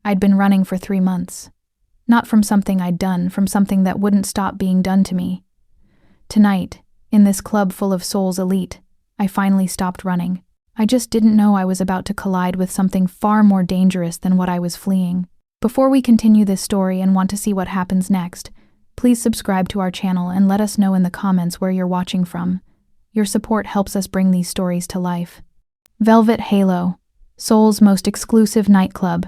I'd been running for 3 months. Not from something I'd done, from something that wouldn't stop being done to me. Tonight, in this club full of Seoul's elite, I finally stopped running. I just didn't know I was about to collide with something far more dangerous than what I was fleeing. Before we continue this story and want to see what happens next, please subscribe to our channel and let us know in the comments where you're watching from. Your support helps us bring these stories to life. Velvet Halo, Seoul's most exclusive nightclub,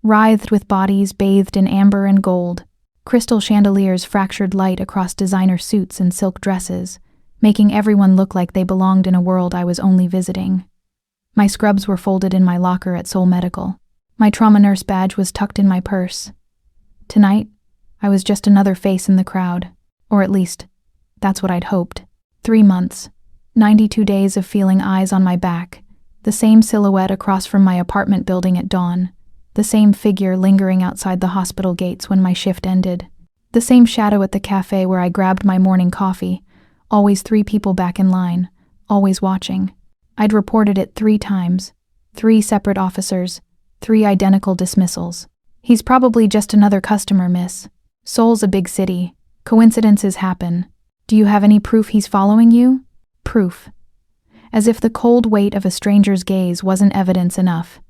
writhed with bodies bathed in amber and gold. Crystal chandeliers fractured light across designer suits and silk dresses, making everyone look like they belonged in a world I was only visiting. My scrubs were folded in my locker at Seoul Medical. My trauma nurse badge was tucked in my purse. Tonight, I was just another face in the crowd, or at least, that's what I'd hoped. 3 months, 92 days of feeling eyes on my back, the same silhouette across from my apartment building at dawn, the same figure lingering outside the hospital gates when my shift ended, the same shadow at the cafe where I grabbed my morning coffee, always 3 people back in line, always watching. I'd reported it 3 times, 3 separate officers, 3 identical dismissals. He's probably just another customer, miss. Seoul's a big city. Coincidences happen. Do you have any proof he's following you? Proof. As if the cold weight of a stranger's gaze wasn't evidence enough.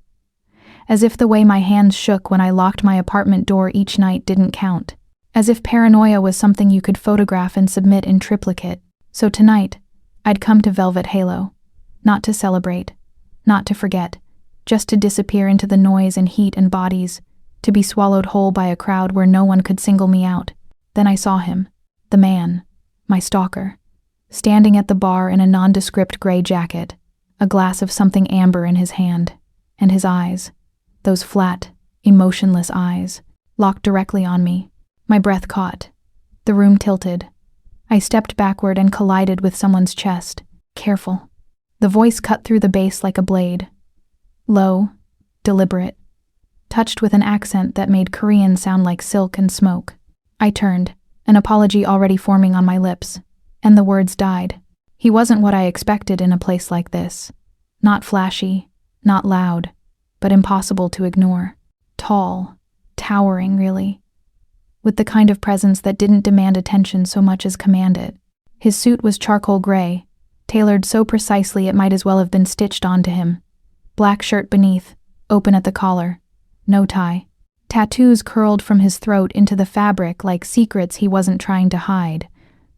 As if the way my hands shook when I locked my apartment door each night didn't count. As if paranoia was something you could photograph and submit in triplicate. So tonight, I'd come to Velvet Halo. Not to celebrate. Not to forget. Just to disappear into the noise and heat and bodies. To be swallowed whole by a crowd where no one could single me out. Then I saw him. The man. My stalker. Standing at the bar in a nondescript gray jacket. A glass of something amber in his hand. And his eyes. Those flat, emotionless eyes, locked directly on me. My breath caught. The room tilted. I stepped backward and collided with someone's chest. Careful. The voice cut through the bass like a blade. Low, deliberate, touched with an accent that made Korean sound like silk and smoke. I turned, an apology already forming on my lips, and the words died. He wasn't what I expected in a place like this. Not flashy, not loud, but impossible to ignore. Tall, towering, really. With the kind of presence that didn't demand attention so much as command it. His suit was charcoal gray, tailored so precisely it might as well have been stitched onto him. Black shirt beneath, open at the collar. No tie. Tattoos curled from his throat into the fabric like secrets he wasn't trying to hide.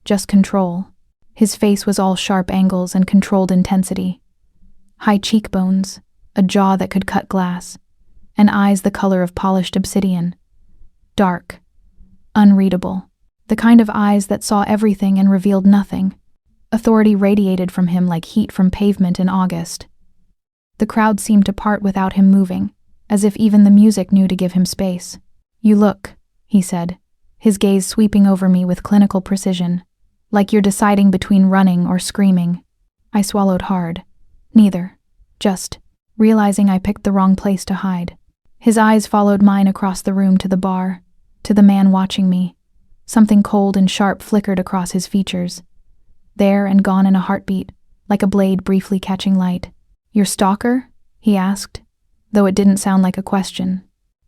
Just control. His face was all sharp angles and controlled intensity. High cheekbones, a jaw that could cut glass, and eyes the color of polished obsidian. Dark. Unreadable. The kind of eyes that saw everything and revealed nothing. Authority radiated from him like heat from pavement in August. The crowd seemed to part without him moving, as if even the music knew to give him space. You look, he said, his gaze sweeping over me with clinical precision, like you're deciding between running or screaming. I swallowed hard. Neither. Just, realizing I picked the wrong place to hide. His eyes followed mine across the room to the bar, to the man watching me. Something cold and sharp flickered across his features. There and gone in a heartbeat, like a blade briefly catching light. Your stalker? He asked, though it didn't sound like a question.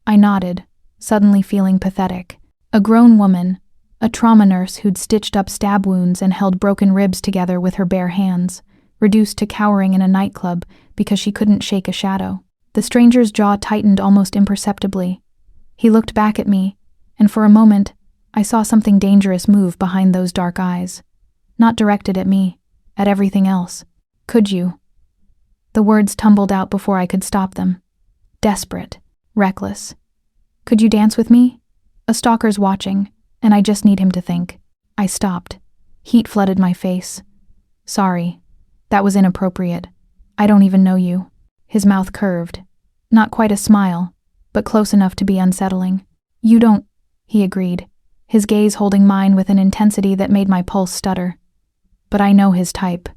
I nodded, suddenly feeling pathetic. A grown woman, a trauma nurse who'd stitched up stab wounds and held broken ribs together with her bare hands, reduced to cowering in a nightclub because she couldn't shake a shadow. The stranger's jaw tightened almost imperceptibly. He looked back at me, and for a moment, I saw something dangerous move behind those dark eyes. Not directed at me, at everything else. Could you? The words tumbled out before I could stop them. Desperate. Reckless. Could you dance with me? A stalker's watching, and I just need him to think. I stopped. Heat flooded my face. Sorry. That was inappropriate. I don't even know you. His mouth curved. Not quite a smile, but close enough to be unsettling. You don't, he agreed, his gaze holding mine with an intensity that made my pulse stutter. But I know his type.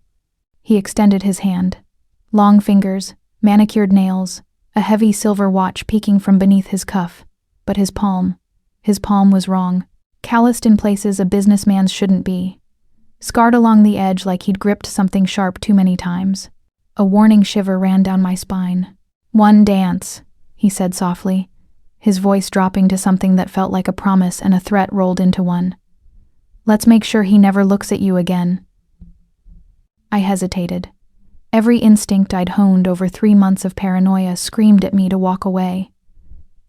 He extended his hand. Long fingers, manicured nails, a heavy silver watch peeking from beneath his cuff. But his palm was wrong. Calloused in places a businessman's shouldn't be. Scarred along the edge like he'd gripped something sharp too many times. A warning shiver ran down my spine. One dance, he said softly, his voice dropping to something that felt like a promise and a threat rolled into one. "Let's make sure he never looks at you again." I hesitated. Every instinct I'd honed over 3 months of paranoia screamed at me to walk away.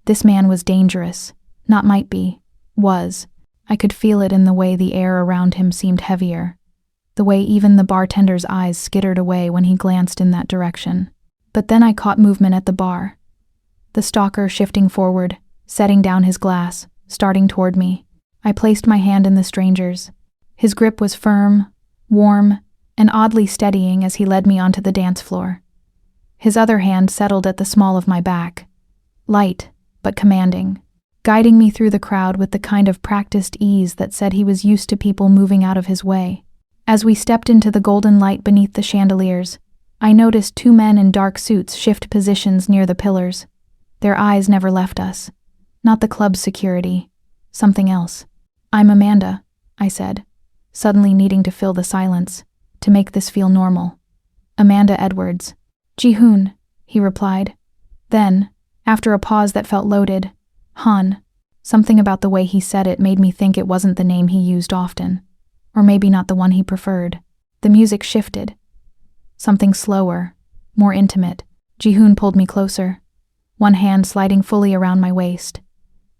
This man was dangerous. Not might be. Was. I could feel it in the way the air around him seemed heavier. The way even the bartender's eyes skittered away when he glanced in that direction. But then I caught movement at the bar. The stalker shifting forward, setting down his glass, starting toward me. I placed my hand in the stranger's. His grip was firm, warm, and oddly steadying as he led me onto the dance floor. His other hand settled at the small of my back. Light, but commanding, guiding me through the crowd with the kind of practiced ease that said he was used to people moving out of his way. As we stepped into the golden light beneath the chandeliers, I noticed 2 men in dark suits shift positions near the pillars. Their eyes never left us. Not the club's security. Something else. "I'm Amanda," I said, suddenly needing to fill the silence, to make this feel normal. "Amanda Edwards." "Ji-hoon," he replied. Then, after a pause that felt loaded, "Han." Something about the way he said it made me think it wasn't the name he used often. Or maybe not the one he preferred. The music shifted. Something slower, more intimate. Ji-hoon pulled me closer, one hand sliding fully around my waist.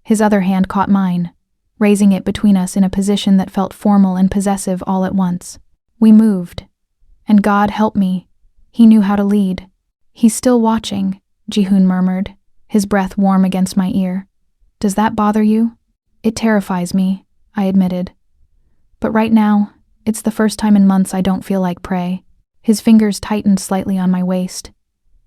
His other hand caught mine, raising it between us in a position that felt formal and possessive all at once. We moved. And God help me, he knew how to lead. "He's still watching," Ji-hoon murmured, his breath warm against my ear. "Does that bother you?" "It terrifies me," I admitted. "But right now, it's the first time in months I don't feel like prey." His fingers tightened slightly on my waist.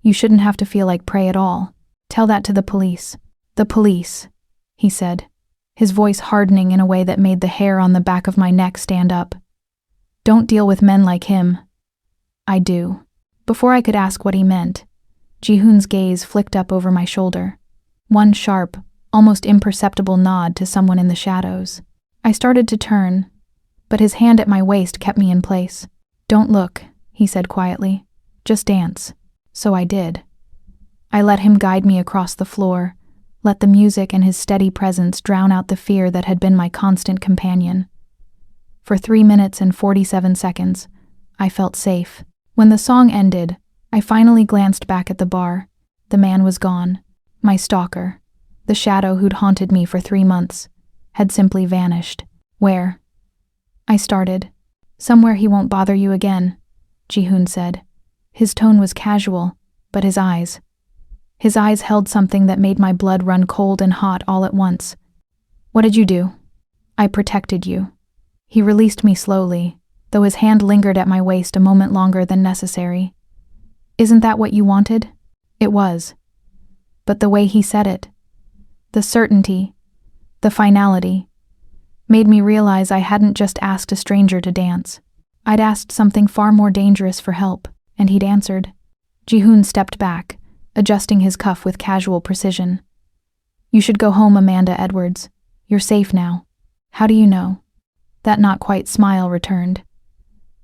"You shouldn't have to feel like prey at all. Tell that to the police." "The police," he said, his voice hardening in a way that made the hair on the back of my neck stand up. "Don't deal with men like him." "I do." Before I could ask what he meant, Ji-hoon's gaze flicked up over my shoulder. One sharp, almost imperceptible nod to someone in the shadows. I started to turn, but his hand at my waist kept me in place. "Don't look," he said quietly. "Just dance." So I did. I let him guide me across the floor, let the music and his steady presence drown out the fear that had been my constant companion. For 3 minutes and 47 seconds, I felt safe. When the song ended, I finally glanced back at the bar. The man was gone. My stalker, the shadow who'd haunted me for 3 months, had simply vanished. "Where?" I started. "Somewhere he won't bother you again," Ji-hoon said. His tone was casual, but his eyes held something that made my blood run cold and hot all at once. "What did you do?" "I protected you." He released me slowly, though his hand lingered at my waist a moment longer than necessary. "Isn't that what you wanted?" It was. But the way he said it, the certainty, the finality, made me realize I hadn't just asked a stranger to dance. I'd asked something far more dangerous for help, and he'd answered. Ji-hoon stepped back, adjusting his cuff with casual precision. "You should go home, Amanda Edwards. You're safe now." "How do you know?" That not quite smile returned.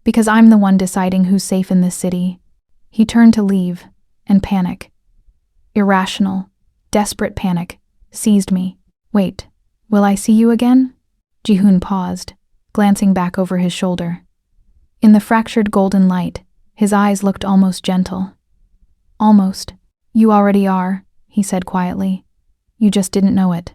"Because I'm the one deciding who's safe in this city." He turned to leave, and panic. Irrational, desperate panic seized me. "Wait, will I see you again?" Ji-hoon paused, glancing back over his shoulder. In the fractured golden light, his eyes looked almost gentle. "Almost. You already are," he said quietly. "You just didn't know it."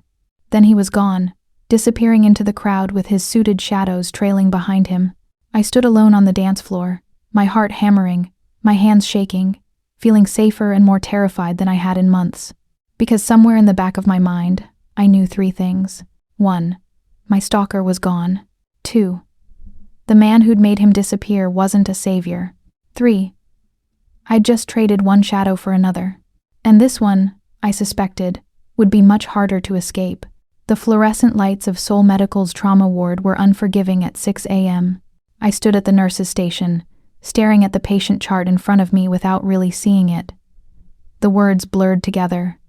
Then he was gone, disappearing into the crowd with his suited shadows trailing behind him. I stood alone on the dance floor, my heart hammering, my hands shaking, feeling safer and more terrified than I had in months. Because somewhere in the back of my mind, I knew 3 things. 1. My stalker was gone. 2. The man who'd made him disappear wasn't a savior. 3. I'd just traded one shadow for another. And this one, I suspected, would be much harder to escape. The fluorescent lights of Seoul Medical's trauma ward were unforgiving at 6 a.m. I stood at the nurse's station, staring at the patient chart in front of me without really seeing it. The words blurred together.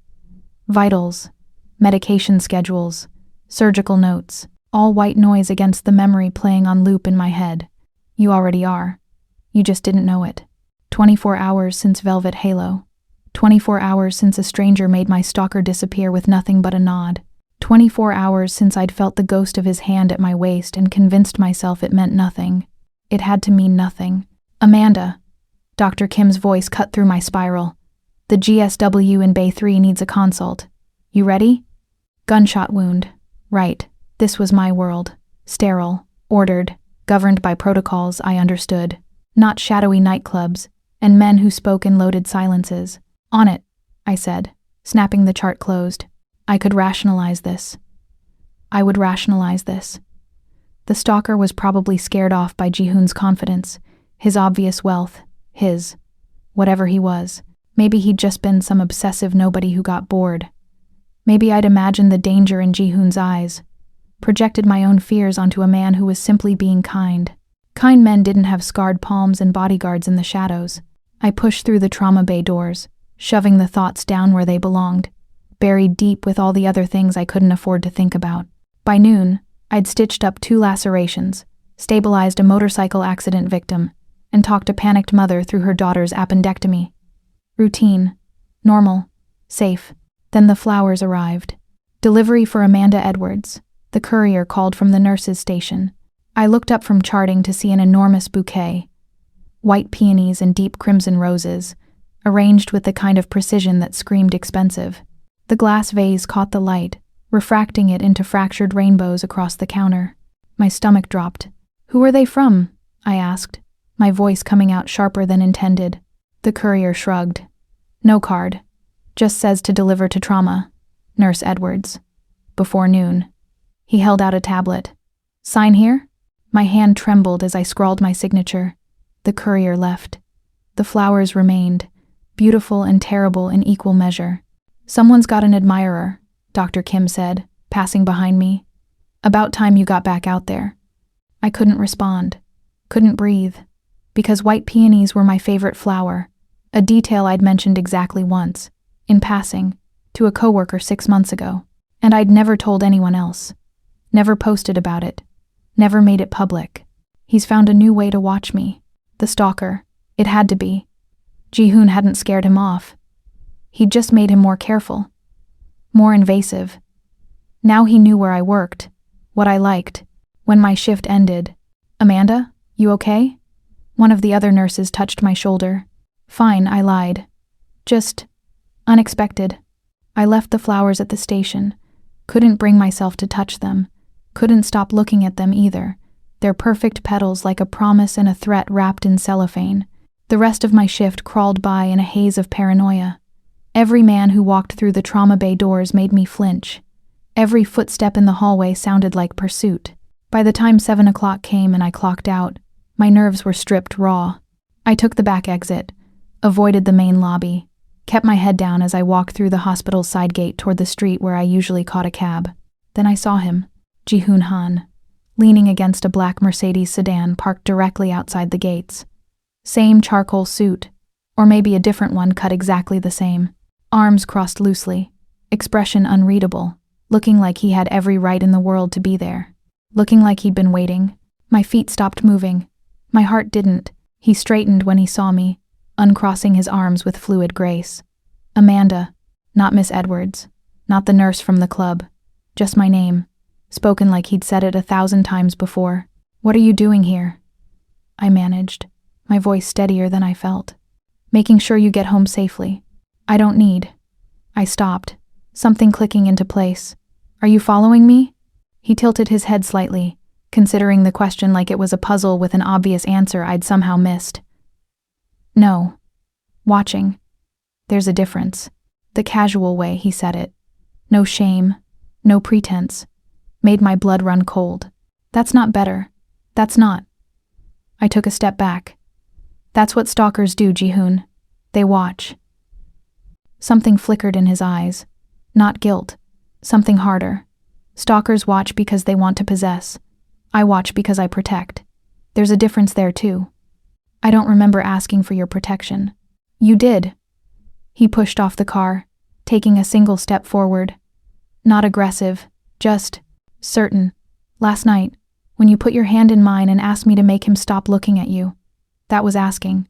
Vitals, medication schedules, surgical notes, all white noise against the memory playing on loop in my head. You already are. You just didn't know it. 24 hours since Velvet Halo. 24 hours since a stranger made my stalker disappear with nothing but a nod. 24 hours since I'd felt the ghost of his hand at my waist and convinced myself it meant nothing. It had to mean nothing. Amanda. Dr. Kim's voice cut through my spiral. The GSW in Bay 3 needs a consult. You ready? Gunshot wound. Right. This was my world. Sterile. Ordered. Governed by protocols I understood. Not shadowy nightclubs, and men who spoke in loaded silences. On it, I said, snapping the chart closed. I could rationalize this. I would rationalize this. The stalker was probably scared off by Jihoon's confidence, his obvious wealth, his, whatever he was. Maybe he'd just been some obsessive nobody who got bored. Maybe I'd imagined the danger in Jihoon's eyes, projected my own fears onto a man who was simply being kind. Kind men didn't have scarred palms and bodyguards in the shadows. I pushed through the trauma bay doors, shoving the thoughts down where they belonged, buried deep with all the other things I couldn't afford to think about. By noon, I'd stitched up 2 lacerations, stabilized a motorcycle accident victim, and talked a panicked mother through her daughter's appendectomy. Routine. Normal. Safe. Then the flowers arrived. Delivery for Amanda Edwards. The courier called from the nurse's station. I looked up from charting to see an enormous bouquet. White peonies and deep crimson roses, arranged with the kind of precision that screamed expensive. The glass vase caught the light, refracting it into fractured rainbows across the counter. My stomach dropped. Who are they from? I asked, my voice coming out sharper than intended. The courier shrugged. No card. Just says to deliver to trauma. Nurse Edwards. Before noon. He held out a tablet. Sign here? My hand trembled as I scrawled my signature. The courier left. The flowers remained, beautiful and terrible in equal measure. Someone's got an admirer, Dr. Kim said, passing behind me. About time you got back out there. I couldn't respond. Couldn't breathe. Because white peonies were my favorite flower, a detail I'd mentioned exactly once, in passing, to a coworker 6 months ago. And I'd never told anyone else. Never posted about it. Never made it public. He's found a new way to watch me. The stalker. It had to be. Jihoon hadn't scared him off. He'd just made him more careful. More invasive. Now he knew where I worked. What I liked. When my shift ended. Amanda, you okay? One of the other nurses touched my shoulder. Fine, I lied. Just unexpected. I left the flowers at the station. Couldn't bring myself to touch them. Couldn't stop looking at them either, their perfect petals like a promise and a threat wrapped in cellophane. The rest of my shift crawled by in a haze of paranoia. Every man who walked through the trauma bay doors made me flinch. Every footstep in the hallway sounded like pursuit. By the time 7 o'clock came and I clocked out, my nerves were stripped raw. I took the back exit, avoided the main lobby, kept my head down as I walked through the hospital's side gate toward the street where I usually caught a cab. Then I saw him. Jihoon Han, leaning against a black Mercedes sedan parked directly outside the gates. Same charcoal suit, or maybe a different one cut exactly the same. Arms crossed loosely, expression unreadable, looking like he had every right in the world to be there. Looking like he'd been waiting. My feet stopped moving. My heart didn't. He straightened when he saw me, uncrossing his arms with fluid grace. Amanda, not Miss Edwards, not the nurse from the club, just my name. Spoken like he'd said it 1,000 times before. What are you doing here? I managed, my voice steadier than I felt. Making sure you get home safely. I don't need. I stopped, something clicking into place. Are you following me? He tilted his head slightly, considering the question like it was a puzzle with an obvious answer I'd somehow missed. No. Watching. There's a difference. The casual way he said it. No shame. No pretense. Made my blood run cold. That's not better. That's not. I took a step back. That's what stalkers do, Jihoon. They watch. Something flickered in his eyes. Not guilt. Something harder. Stalkers watch because they want to possess. I watch because I protect. There's a difference there too. I don't remember asking for your protection. You did. He pushed off the car, taking a single step forward. Not aggressive, just certain. Last night, when you put your hand in mine and asked me to make him stop looking at you, that was asking.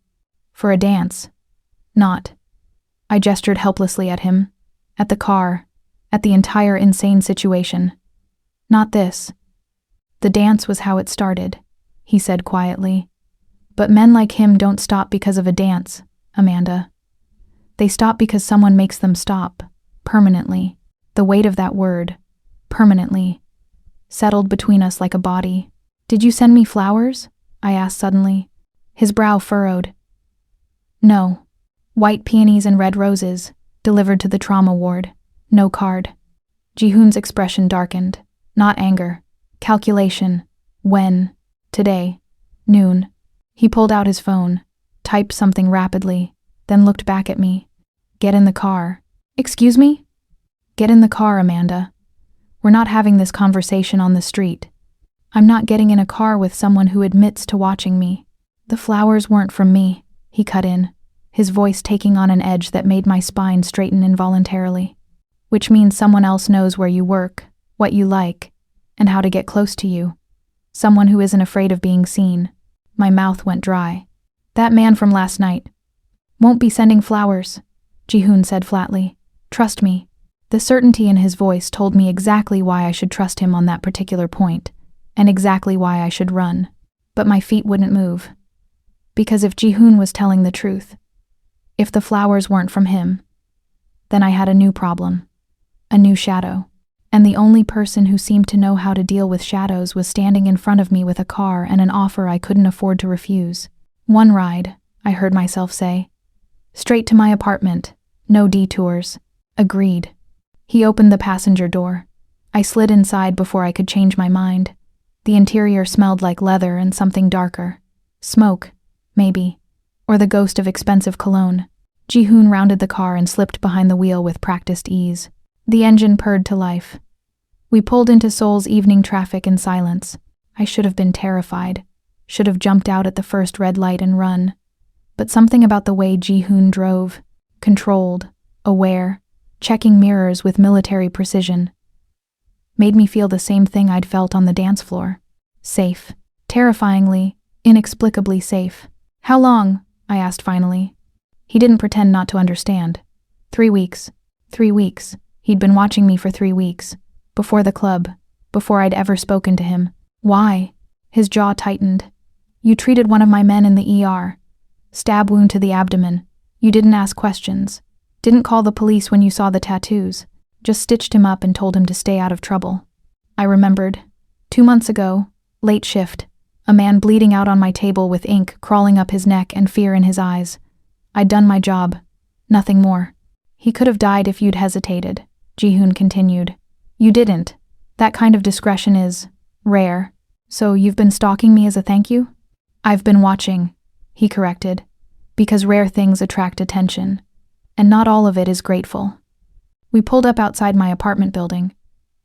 For a dance. Not. I gestured helplessly at him, at the car, at the entire insane situation. Not this. The dance was how it started, he said quietly. But men like him don't stop because of a dance, Amanda. They stop because someone makes them stop, permanently. The weight of that word, permanently, settled between us like a body. Did you send me flowers? I asked suddenly. His brow furrowed. No. White peonies and red roses, delivered to the trauma ward. No card. Jihoon's expression darkened. Not anger. Calculation. When? Today. Noon. He pulled out his phone, typed something rapidly, then looked back at me. Get in the car. Excuse me? Get in the car, Amanda. We're not having this conversation on the street. I'm not getting in a car with someone who admits to watching me. The flowers weren't from me, he cut in, his voice taking on an edge that made my spine straighten involuntarily. Which means someone else knows where you work, what you like, and how to get close to you. Someone who isn't afraid of being seen. My mouth went dry. That man from last night. Won't be sending flowers, Jihoon said flatly. Trust me. The certainty in his voice told me exactly why I should trust him on that particular point, and exactly why I should run. But my feet wouldn't move. Because if Jihoon was telling the truth, if the flowers weren't from him, then I had a new problem. A new shadow. And the only person who seemed to know how to deal with shadows was standing in front of me with a car and an offer I couldn't afford to refuse. One ride, I heard myself say. Straight to my apartment. No detours. Agreed. He opened the passenger door. I slid inside before I could change my mind. The interior smelled like leather and something darker. Smoke, maybe. Or the ghost of expensive cologne. Jihoon rounded the car and slipped behind the wheel with practiced ease. The engine purred to life. We pulled into Seoul's evening traffic in silence. I should have been terrified. Should have jumped out at the first red light and run. But something about the way Jihoon drove, controlled, aware, checking mirrors with military precision, made me feel the same thing I'd felt on the dance floor. Safe. Terrifyingly, inexplicably safe. How long? I asked finally. He didn't pretend not to understand. 3 weeks. 3 weeks. He'd been watching me for 3 weeks. Before the club. Before I'd ever spoken to him. Why? His jaw tightened. You treated one of my men in the ER. Stab wound to the abdomen. You didn't ask questions. Didn't call the police when you saw the tattoos. Just stitched him up and told him to stay out of trouble. I remembered. 2 months ago, late shift, a man bleeding out on my table with ink crawling up his neck and fear in his eyes. I'd done my job. Nothing more. He could have died if you'd hesitated, Jihoon continued. You didn't. That kind of discretion is rare. So you've been stalking me as a thank you? I've been watching, he corrected, because rare things attract attention, and not all of it is grateful. We pulled up outside my apartment building.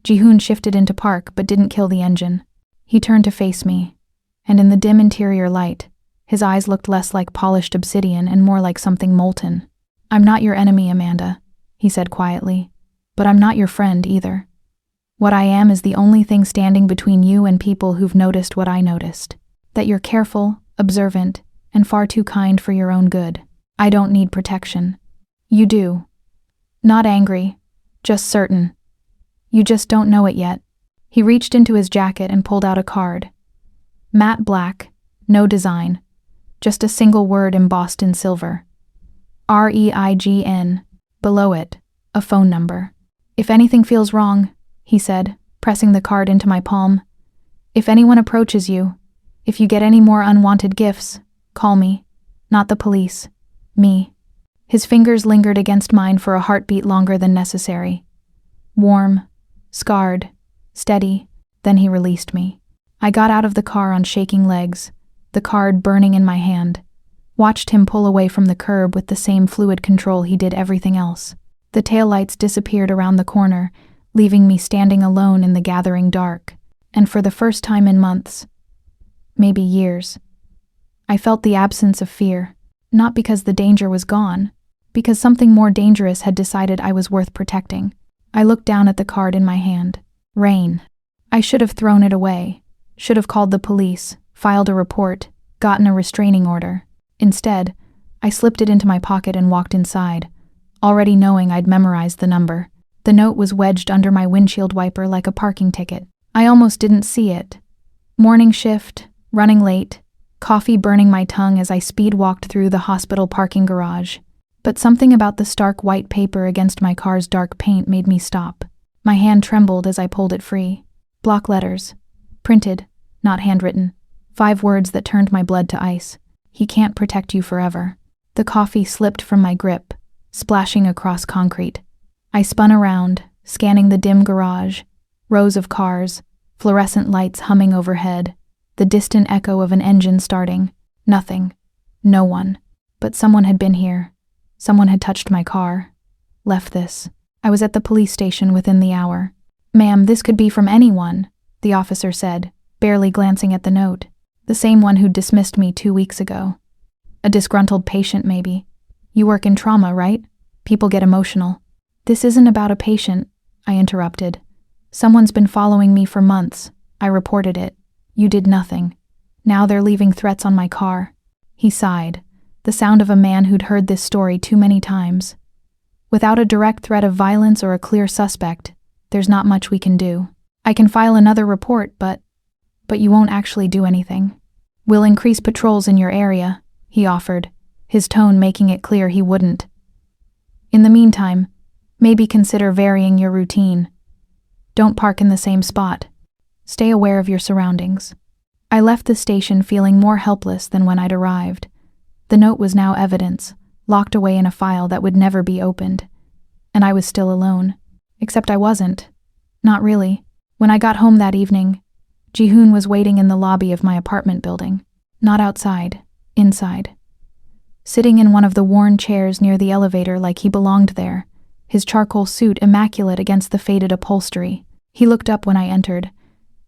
Jihoon shifted into park but didn't kill the engine. He turned to face me, and in the dim interior light, his eyes looked less like polished obsidian and more like something molten. I'm not your enemy, Amanda, he said quietly, but I'm not your friend either. What I am is the only thing standing between you and people who've noticed what I noticed. That you're careful, observant, and far too kind for your own good. I don't need protection. You do. Not angry, just certain. You just don't know it yet. He reached into his jacket and pulled out a card. Matte black, no design, just a single word embossed in silver. REIGN. Below it, a phone number. If anything feels wrong, he said, pressing the card into my palm. If anyone approaches you, if you get any more unwanted gifts, call me. Not the police. Me. His fingers lingered against mine for a heartbeat longer than necessary. Warm, scarred, steady, then he released me. I got out of the car on shaking legs, the card burning in my hand, watched him pull away from the curb with the same fluid control he did everything else. The taillights disappeared around the corner, leaving me standing alone in the gathering dark, and for the first time in months, maybe years, I felt the absence of fear, not because the danger was gone, because something more dangerous had decided I was worth protecting. I looked down at the card in my hand. Rain. I should have thrown it away, should have called the police, filed a report, gotten a restraining order. Instead, I slipped it into my pocket and walked inside, already knowing I'd memorized the number. The note was wedged under my windshield wiper like a parking ticket. I almost didn't see it. Morning shift, running late, coffee burning my tongue as I speed walked through the hospital parking garage. But something about the stark white paper against my car's dark paint made me stop. My hand trembled as I pulled it free. Block letters. Printed, not handwritten. 5 words that turned my blood to ice. He can't protect you forever. The coffee slipped from my grip, splashing across concrete. I spun around, scanning the dim garage, rows of cars, fluorescent lights humming overhead, the distant echo of an engine starting. Nothing. No one. But someone had been here. Someone had touched my car. Left this. I was at the police station within the hour. "Ma'am, this could be from anyone," the officer said, barely glancing at the note. "The same one who dismissed me 2 weeks ago. A disgruntled patient, maybe. You work in trauma, right? People get emotional." "This isn't about a patient," I interrupted. "Someone's been following me for months. I reported it. You did nothing. Now they're leaving threats on my car." He sighed, the sound of a man who'd heard this story too many times. "Without a direct threat of violence or a clear suspect, there's not much we can do. I can file another report, but you won't actually do anything. We'll increase patrols in your area," he offered, his tone making it clear he wouldn't. "In the meantime, maybe consider varying your routine. Don't park in the same spot. Stay aware of your surroundings." I left the station feeling more helpless than when I'd arrived. The note was now evidence, locked away in a file that would never be opened. And I was still alone. Except I wasn't. Not really. When I got home that evening, Ji-hoon was waiting in the lobby of my apartment building. Not outside, inside. Sitting in one of the worn chairs near the elevator like he belonged there, his charcoal suit immaculate against the faded upholstery. He looked up when I entered,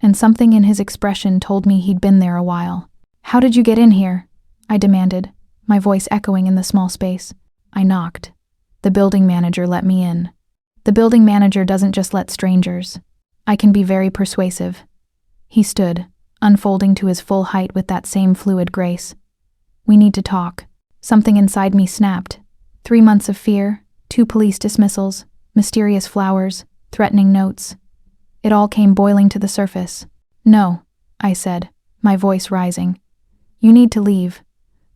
and something in his expression told me he'd been there a while. "How did you get in here?" I demanded, my voice echoing in the small space. I knocked. The building manager let me in. The building manager doesn't just let strangers. I can be very persuasive. He stood, unfolding to his full height with that same fluid grace. "We need to talk." Something inside me snapped. 3 months of fear, 2 police dismissals, mysterious flowers, threatening notes. It all came boiling to the surface. "No," I said, my voice rising. "You need to leave.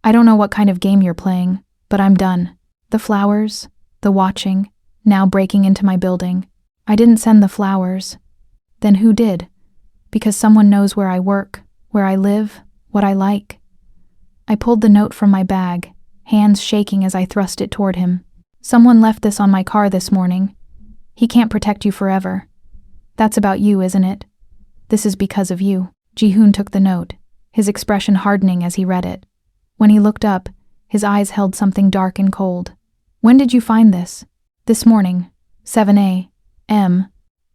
I don't know what kind of game you're playing, but I'm done." The flowers, the watching, now breaking into my building. I didn't send the flowers. Then who did? Because someone knows where I work, where I live, what I like. I pulled the note from my bag, hands shaking as I thrust it toward him. "Someone left this on my car this morning. He can't protect you forever. That's about you, isn't it? This is because of you." Ji-hoon took the note, his expression hardening as he read it. When he looked up, his eyes held something dark and cold. "When did you find this?" "This morning, 7 a.m.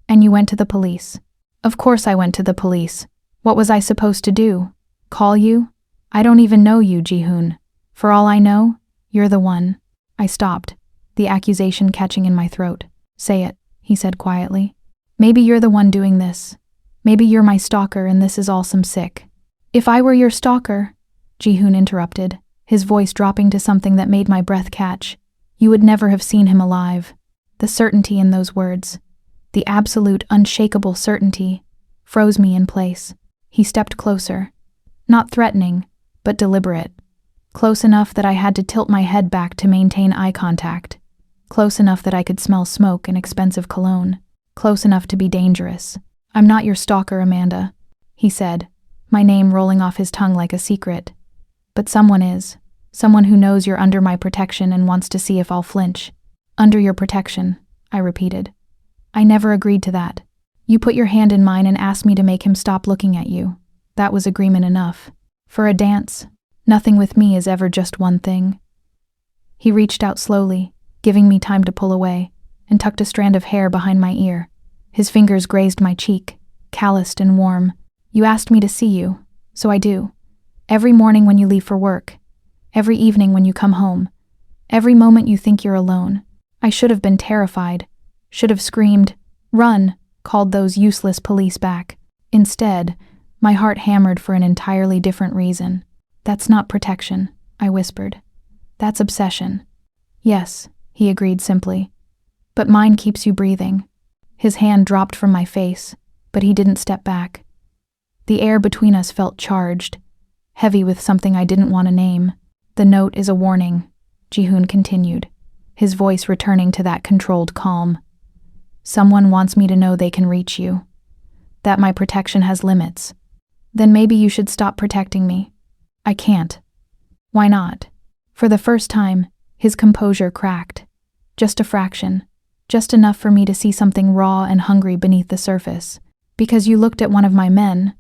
And you went to the police?" "Of course I went to the police. What was I supposed to do? Call you? I don't even know you, Ji-hoon. For all I know, you're the one." I stopped, the accusation catching in my throat. "Say it," he said quietly. "Maybe you're the one doing this. Maybe you're my stalker and this is all some sick." "If I were your stalker," Ji-hoon interrupted, his voice dropping to something that made my breath catch, "you would never have seen him alive." The certainty in those words, the absolute, unshakable certainty, froze me in place. He stepped closer. Not threatening, but deliberate. Close enough that I had to tilt my head back to maintain eye contact. Close enough that I could smell smoke and expensive cologne. Close enough to be dangerous. "I'm not your stalker, Amanda," he said, my name rolling off his tongue like a secret. "But someone is. Someone who knows you're under my protection and wants to see if I'll flinch." "Under your protection," I repeated. "I never agreed to that. You put your hand in mine and asked me to make him stop looking at you. That was agreement enough. For a dance, nothing with me is ever just one thing." He reached out slowly, giving me time to pull away, and tucked a strand of hair behind my ear. His fingers grazed my cheek, calloused and warm. "You asked me to see you, so I do. Every morning when you leave for work. Every evening when you come home. Every moment you think you're alone. I should have been terrified. Should have screamed, 'Run!' Called those useless police back. Instead, my heart hammered for an entirely different reason. "That's not protection," I whispered. "That's obsession." "Yes," he agreed simply. But mine keeps you breathing. His hand dropped from my face, but he didn't step back. The air between us felt charged, heavy with something I didn't want to name. The note is a warning, Ji-hoon continued, his voice returning to that controlled calm. Someone wants me to know they can reach you. That my protection has limits. Then maybe you should stop protecting me. I can't. Why not? For the first time, his composure cracked. Just a fraction. Just enough for me to see something raw and hungry beneath the surface. Because you looked at one of my men,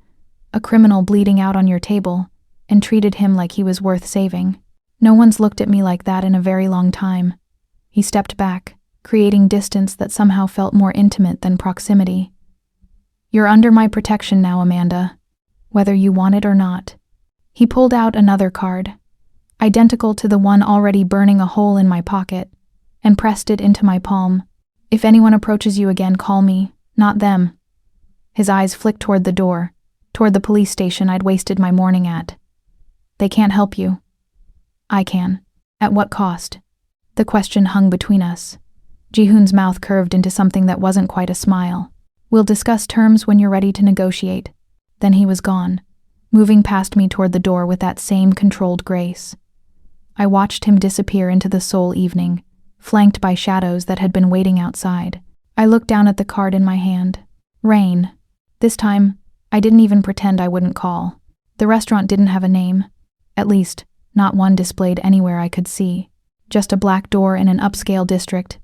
a criminal bleeding out on your table, and treated him like he was worth saving. No one's looked at me like that in a very long time. He stepped back, creating distance that somehow felt more intimate than proximity. You're under my protection now, Amanda, whether you want it or not. He pulled out another card, identical to the one already burning a hole in my pocket, and pressed it into my palm. If anyone approaches you again, call me, not them. His eyes flicked toward the door, toward the police station I'd wasted my morning at. They can't help you. I can. At what cost? The question hung between us. Ji-hoon's mouth curved into something that wasn't quite a smile. We'll discuss terms when you're ready to negotiate. Then he was gone, moving past me toward the door with that same controlled grace. I watched him disappear into the Seoul evening, flanked by shadows that had been waiting outside. I looked down at the card in my hand. Rain. This time, I didn't even pretend I wouldn't call. The restaurant didn't have a name. At least, not one displayed anywhere I could see. Just a black door in an upscale district,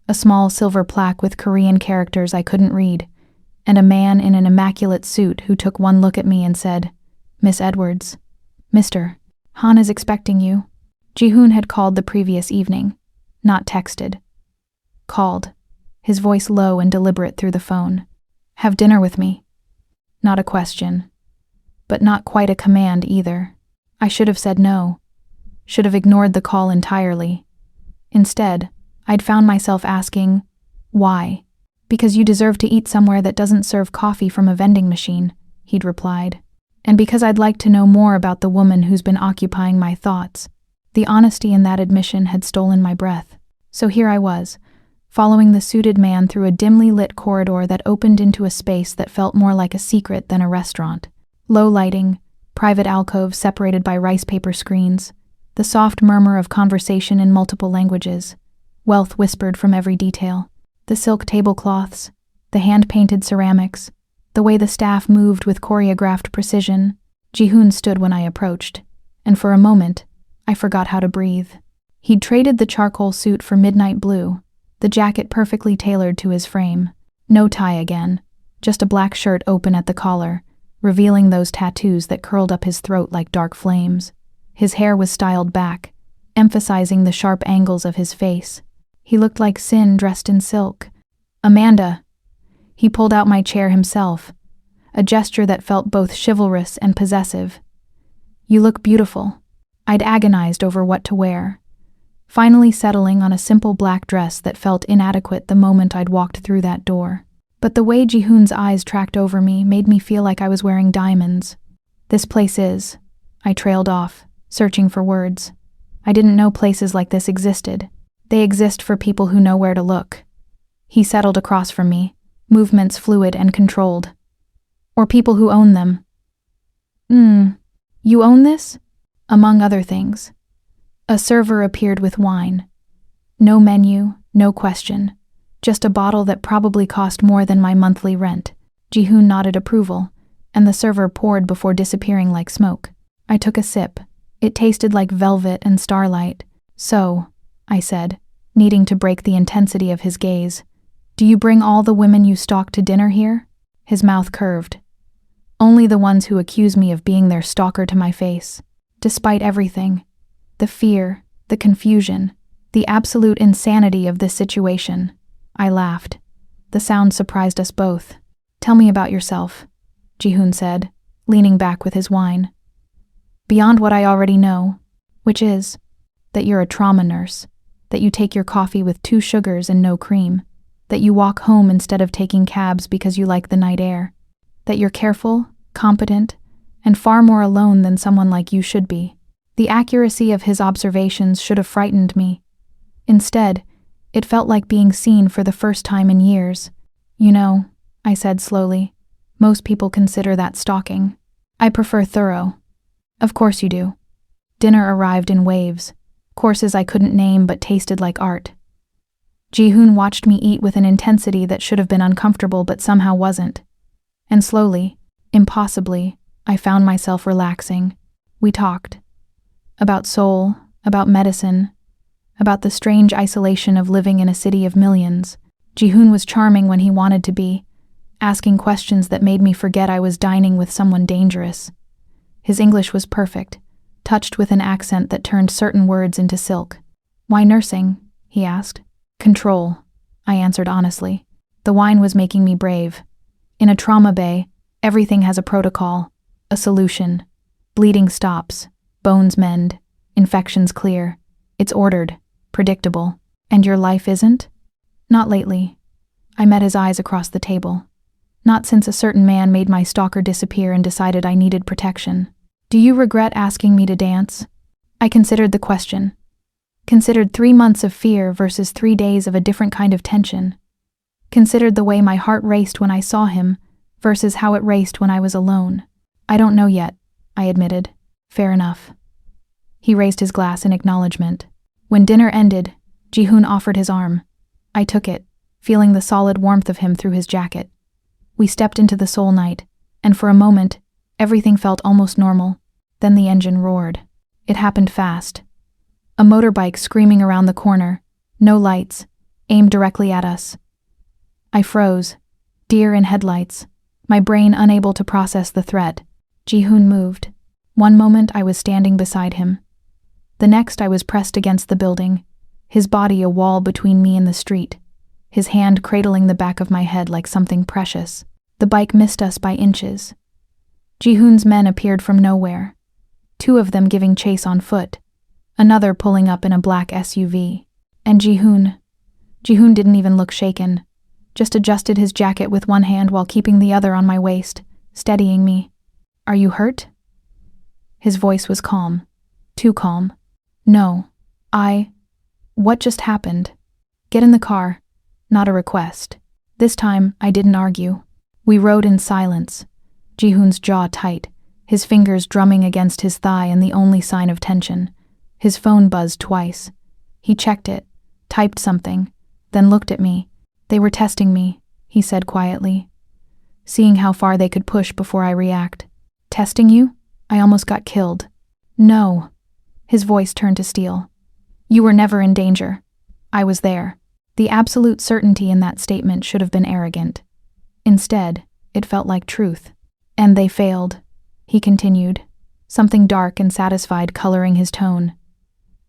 a small silver plaque with Korean characters I couldn't read, and a man in an immaculate suit who took one look at me and said, Miss Edwards. Mr. Han is expecting you. Ji-hoon had called the previous evening, not texted. Called, his voice low and deliberate through the phone. Have dinner with me. Not a question, but not quite a command either. I should have said no, should have ignored the call entirely. Instead, I'd found myself asking, why? Because you deserve to eat somewhere that doesn't serve coffee from a vending machine, he'd replied. And because I'd like to know more about the woman who's been occupying my thoughts. The honesty in that admission had stolen my breath. So here I was, following the suited man through a dimly lit corridor that opened into a space that felt more like a secret than a restaurant. Low lighting, private alcoves separated by rice paper screens, the soft murmur of conversation in multiple languages, wealth whispered from every detail, the silk tablecloths, the hand-painted ceramics, the way the staff moved with choreographed precision. Ji-hoon stood when I approached, and for a moment, I forgot how to breathe. He'd traded the charcoal suit for midnight blue, the jacket perfectly tailored to his frame. No tie again, just a black shirt open at the collar, revealing those tattoos that curled up his throat like dark flames. His hair was styled back, emphasizing the sharp angles of his face. He looked like Sin dressed in silk. Amanda. He pulled out my chair himself, a gesture that felt both chivalrous and possessive. You look beautiful. I'd agonized over what to wear, finally settling on a simple black dress that felt inadequate the moment I'd walked through that door. But the way Ji-hoon's eyes tracked over me made me feel like I was wearing diamonds. This place is. I trailed off, searching for words. I didn't know places like this existed. They exist for people who know where to look. He settled across from me, movements fluid and controlled. Or people who own them. You own this? Among other things. A server appeared with wine. No menu, no question. Just a bottle that probably cost more than my monthly rent. Ji-hoon nodded approval, and the server poured before disappearing like smoke. I took a sip. It tasted like velvet and starlight. So, I said, needing to break the intensity of his gaze, do you bring all the women you stalk to dinner here? His mouth curved. Only the ones who accuse me of being their stalker to my face. Despite everything, the fear, the confusion, the absolute insanity of this situation, I laughed. The sound surprised us both. Tell me about yourself, Ji-hoon said, leaning back with his wine. Beyond what I already know, which is that you're a trauma nurse, that you take your coffee with 2 sugars and no cream, that you walk home instead of taking cabs because you like the night air, that you're careful, competent, and far more alone than someone like you should be. The accuracy of his observations should have frightened me. Instead, It felt like being seen for the first time in years. "You know," I said slowly, "most people consider that stalking. I prefer thorough." "Of course you do." Dinner arrived in waves, courses I couldn't name but tasted like art. Ji-hoon watched me eat with an intensity that should have been uncomfortable but somehow wasn't. And slowly, impossibly, I found myself relaxing. We talked. About soul, about medicine, about the strange isolation of living in a city of millions. Ji-hoon was charming when he wanted to be, asking questions that made me forget I was dining with someone dangerous. His English was perfect, touched with an accent that turned certain words into silk. "Why nursing?" he asked. "Control," I answered honestly. The wine was making me brave. In a trauma bay, everything has a protocol, a solution. Bleeding stops, bones mend, infections clear. It's ordered, predictable. And your life isn't? Not lately. I met his eyes across the table. Not since a certain man made my stalker disappear and decided I needed protection. "Do you regret asking me to dance?" I considered the question. Considered 3 months of fear versus 3 days of a different kind of tension. Considered the way my heart raced when I saw him versus how it raced when I was alone. "I don't know yet," I admitted. "Fair enough." He raised his glass in acknowledgement. When dinner ended, Ji-hoon offered his arm. I took it, feeling the solid warmth of him through his jacket. We stepped into the Seoul night, and for a moment, everything felt almost normal. Then the engine roared. It happened fast. A motorbike screaming around the corner, no lights, aimed directly at us. I froze, deer in headlights, my brain unable to process the threat. Ji-hoon moved. One moment I was standing beside him. The next I was pressed against the building, his body a wall between me and the street, his hand cradling the back of my head like something precious. The bike missed us by inches. Ji-hoon's men appeared from nowhere, 2 of them giving chase on foot, another pulling up in a black SUV. And Ji-hoon didn't even look shaken, just adjusted his jacket with one hand while keeping the other on my waist, steadying me. "Are you hurt?" His voice was calm, too calm. "No, What just happened?" "Get in the car." Not a request. This time, I didn't argue. We rode in silence, Ji-hoon's jaw tight, his fingers drumming against his thigh and the only sign of tension. His phone buzzed twice. He checked it, typed something, then looked at me. "They were testing me," he said quietly, seeing how far they could push before I react. "Testing you? I almost got killed." "No." His voice turned to steel. "You were never in danger. I was there." The absolute certainty in that statement should have been arrogant. Instead, it felt like truth. "And they failed," he continued, something dark and satisfied coloring his tone.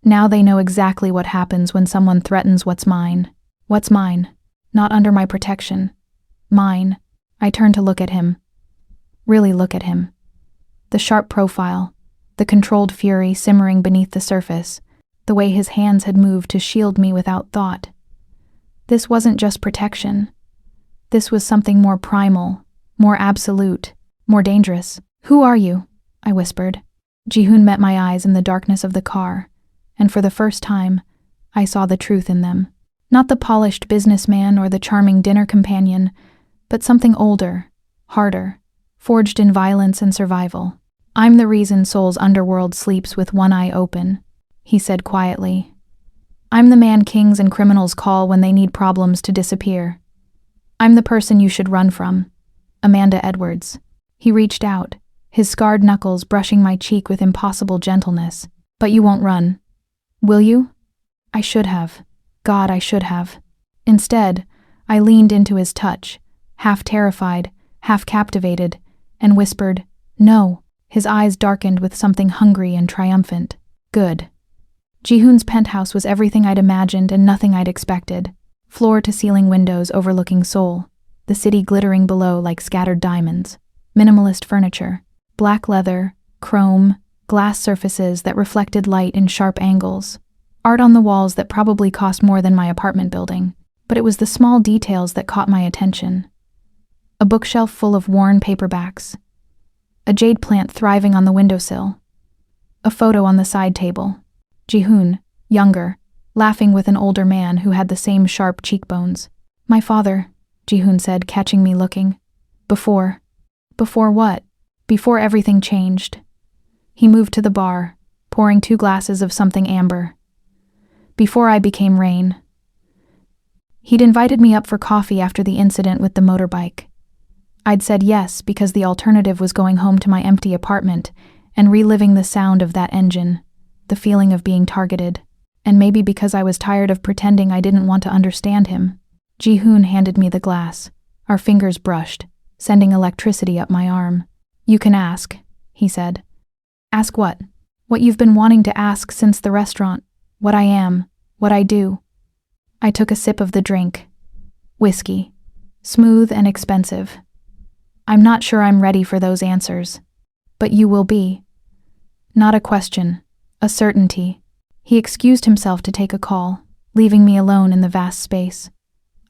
"Now they know exactly what happens when someone threatens what's mine." "What's mine?" "Not under my protection." "Mine." I turned to look at him. Really look at him. The sharp profile, the controlled fury simmering beneath the surface, the way his hands had moved to shield me without thought. This wasn't just protection. This was something more primal, more absolute, more dangerous. "Who are you?" I whispered. Ji-hoon met my eyes in the darkness of the car, and for the first time, I saw the truth in them. Not the polished businessman or the charming dinner companion, but something older, harder, forged in violence and survival. "I'm the reason Seoul's underworld sleeps with one eye open," he said quietly. "I'm the man kings and criminals call when they need problems to disappear. I'm the person you should run from. Amanda Edwards." He reached out, his scarred knuckles brushing my cheek with impossible gentleness. "But you won't run. Will you?" I should have. God, I should have. Instead, I leaned into his touch, half terrified, half captivated, and whispered, "No." His eyes darkened with something hungry and triumphant. Good. Ji-hoon's penthouse was everything I'd imagined and nothing I'd expected. Floor-to-ceiling windows overlooking Seoul, the city glittering below like scattered diamonds. Minimalist furniture, black leather, chrome, glass surfaces that reflected light in sharp angles. Art on the walls that probably cost more than my apartment building, but it was the small details that caught my attention. A bookshelf full of worn paperbacks. A jade plant thriving on the windowsill. A photo on the side table. Ji-hoon, younger, laughing with an older man who had the same sharp cheekbones. My father, Ji-hoon said, catching me looking. Before what? Before everything changed. He moved to the bar, pouring 2 glasses of something amber. Before I became Rain. He'd invited me up for coffee after the incident with the motorbike. I'd said yes because the alternative was going home to my empty apartment and reliving the sound of that engine, the feeling of being targeted, and maybe because I was tired of pretending I didn't want to understand him. Ji-hoon handed me the glass. Our fingers brushed, sending electricity up my arm. You can ask, he said. Ask what? What you've been wanting to ask since the restaurant. What I am, what I do. I took a sip of the drink. Whiskey. Smooth and expensive. I'm not sure I'm ready for those answers. But you will be. Not a question, a certainty. He excused himself to take a call, leaving me alone in the vast space.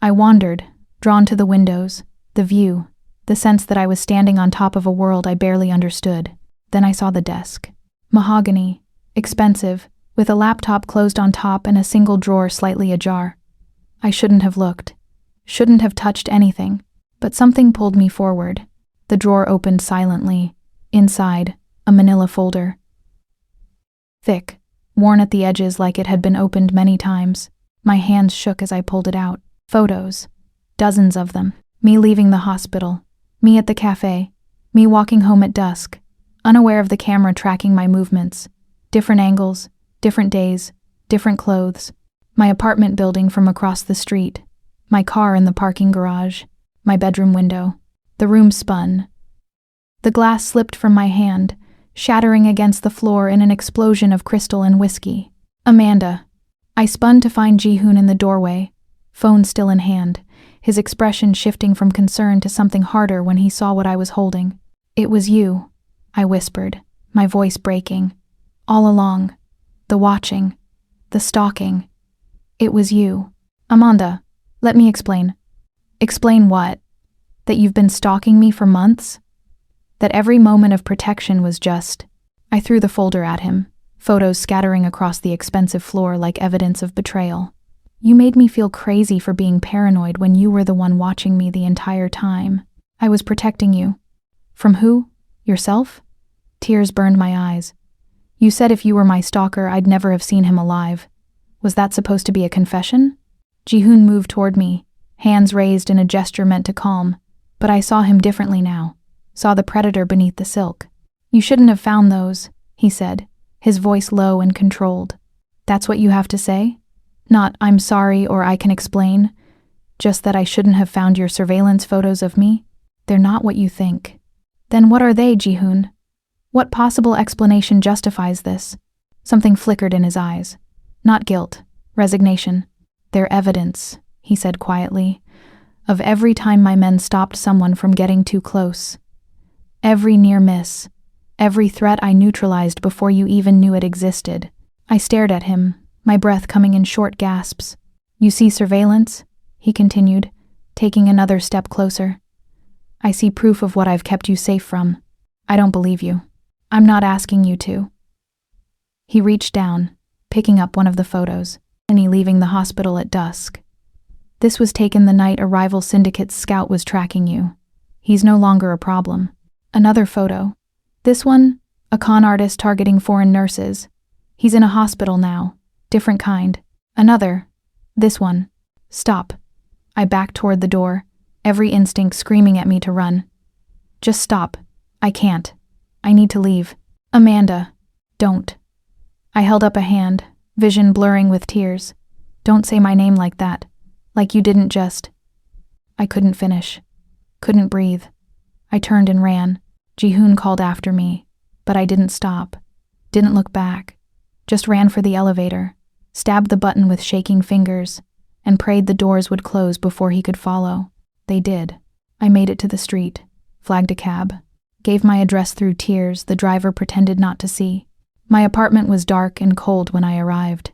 I wandered, drawn to the windows, the view, the sense that I was standing on top of a world I barely understood. Then I saw the desk. Mahogany, expensive, with a laptop closed on top and a single drawer slightly ajar. I shouldn't have looked. Shouldn't have touched anything. But something pulled me forward. The drawer opened silently. Inside, a manila folder. Thick, worn at the edges like it had been opened many times. My hands shook as I pulled it out. Photos. Dozens of them. Me leaving the hospital. Me at the cafe. Me walking home at dusk. Unaware of the camera tracking my movements. Different angles, different days, different clothes. My apartment building from across the street. My car in the parking garage. My bedroom window. The room spun. The glass slipped from my hand, shattering against the floor in an explosion of crystal and whiskey. Amanda. I spun to find Ji-hoon in the doorway, phone still in hand, his expression shifting from concern to something harder when he saw what I was holding. It was you, I whispered, my voice breaking. All along. The watching. The stalking. It was you. Amanda, let me explain. Explain what? That you've been stalking me for months? That every moment of protection was just... I threw the folder at him, photos scattering across the expensive floor like evidence of betrayal. You made me feel crazy for being paranoid when you were the one watching me the entire time. I was protecting you. From who? Yourself? Tears burned my eyes. You said if you were my stalker, I'd never have seen him alive. Was that supposed to be a confession? Ji-hoon moved toward me, hands raised in a gesture meant to calm, but I saw him differently now, saw the predator beneath the silk. You shouldn't have found those, he said, his voice low and controlled. That's what you have to say? Not, I'm sorry or I can explain, just that I shouldn't have found your surveillance photos of me? They're not what you think. Then what are they, Ji-hoon? What possible explanation justifies this? Something flickered in his eyes. Not guilt, resignation. They're evidence, he said quietly, of every time my men stopped someone from getting too close. Every near miss, every threat I neutralized before you even knew it existed. I stared at him, my breath coming in short gasps. You see surveillance? He continued, taking another step closer. I see proof of what I've kept you safe from. I don't believe you. I'm not asking you to. He reached down, picking up one of the photos, and he leaving the hospital at dusk. This was taken the night a rival syndicate's scout was tracking you. He's no longer a problem. Another photo. This one, a con artist targeting foreign nurses. He's in a hospital now. Different kind. Another. This one. Stop. I backed toward the door, every instinct screaming at me to run. Just stop. I can't. I need to leave. Amanda. Don't. I held up a hand, vision blurring with tears. Don't say my name like that. Like you didn't just... I couldn't finish. Couldn't breathe. I turned and ran. Ji-hoon called after me, but I didn't stop. Didn't look back. Just ran for the elevator, stabbed the button with shaking fingers, and prayed the doors would close before he could follow. They did. I made it to the street, flagged a cab, gave my address through tears the driver pretended not to see. My apartment was dark and cold when I arrived.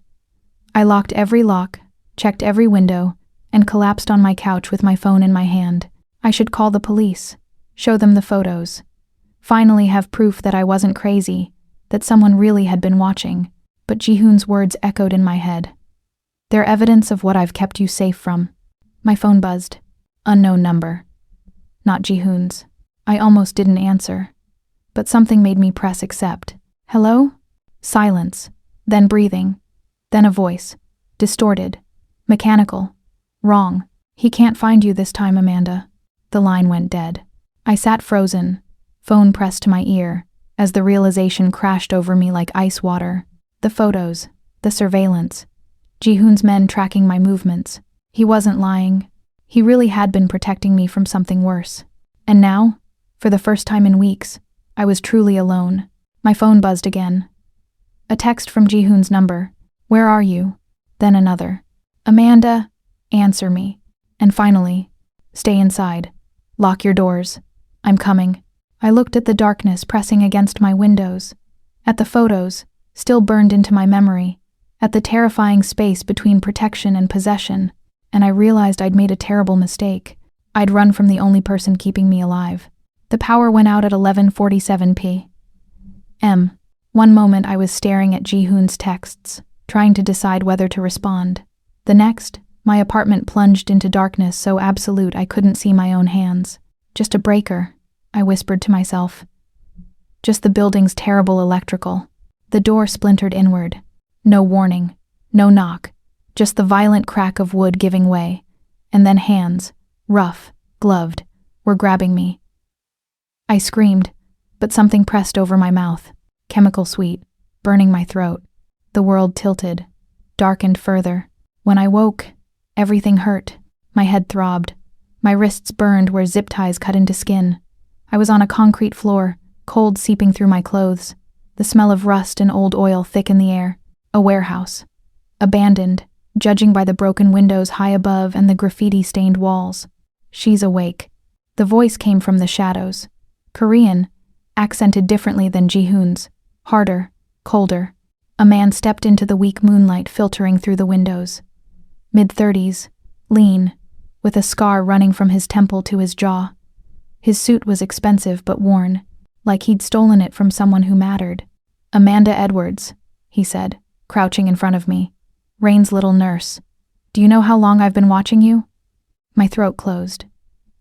I locked every lock, checked every window, and collapsed on my couch with my phone in my hand. I should call the police, show them the photos. Finally have proof that I wasn't crazy, that someone really had been watching. But Ji-hoon's words echoed in my head. They're evidence of what I've kept you safe from. My phone buzzed. Unknown number. Not Jihoon's. I almost didn't answer. But something made me press accept. Hello? Silence. Then breathing. Then a voice. Distorted. Mechanical. Wrong. He can't find you this time, Amanda. The line went dead. I sat frozen, phone pressed to my ear, as the realization crashed over me like ice water. The photos. The surveillance. Jihoon's men tracking my movements. He wasn't lying. He really had been protecting me from something worse. And now, for the first time in weeks, I was truly alone. My phone buzzed again. A text from Jihoon's number. Where are you? Then another. Amanda, answer me. And finally, stay inside. Lock your doors. I'm coming. I looked at the darkness pressing against my windows, at the photos, still burned into my memory, at the terrifying space between protection and possession, and I realized I'd made a terrible mistake. I'd run from the only person keeping me alive. The power went out at 11:47 p.m. One moment I was staring at Jihoon's texts, trying to decide whether to respond. The next, my apartment plunged into darkness so absolute I couldn't see my own hands. Just a breaker, I whispered to myself. Just the building's terrible electrical. The door splintered inward. No warning, no knock, just the violent crack of wood giving way, and then hands, rough, gloved, were grabbing me. I screamed, but something pressed over my mouth, chemical sweet, burning my throat. The world tilted, darkened further. When I woke, everything hurt. My head throbbed. My wrists burned where zip ties cut into skin. I was on a concrete floor, cold seeping through my clothes, the smell of rust and old oil thick in the air. A warehouse. Abandoned, judging by the broken windows high above and the graffiti-stained walls. She's awake. The voice came from the shadows. Korean, accented differently than Jihoon's. Harder, colder. A man stepped into the weak moonlight filtering through the windows. Mid-30s, lean, with a scar running from his temple to his jaw. His suit was expensive but worn, like he'd stolen it from someone who mattered. Amanda Edwards, he said, crouching in front of me. Rain's little nurse. Do you know how long I've been watching you? My throat closed.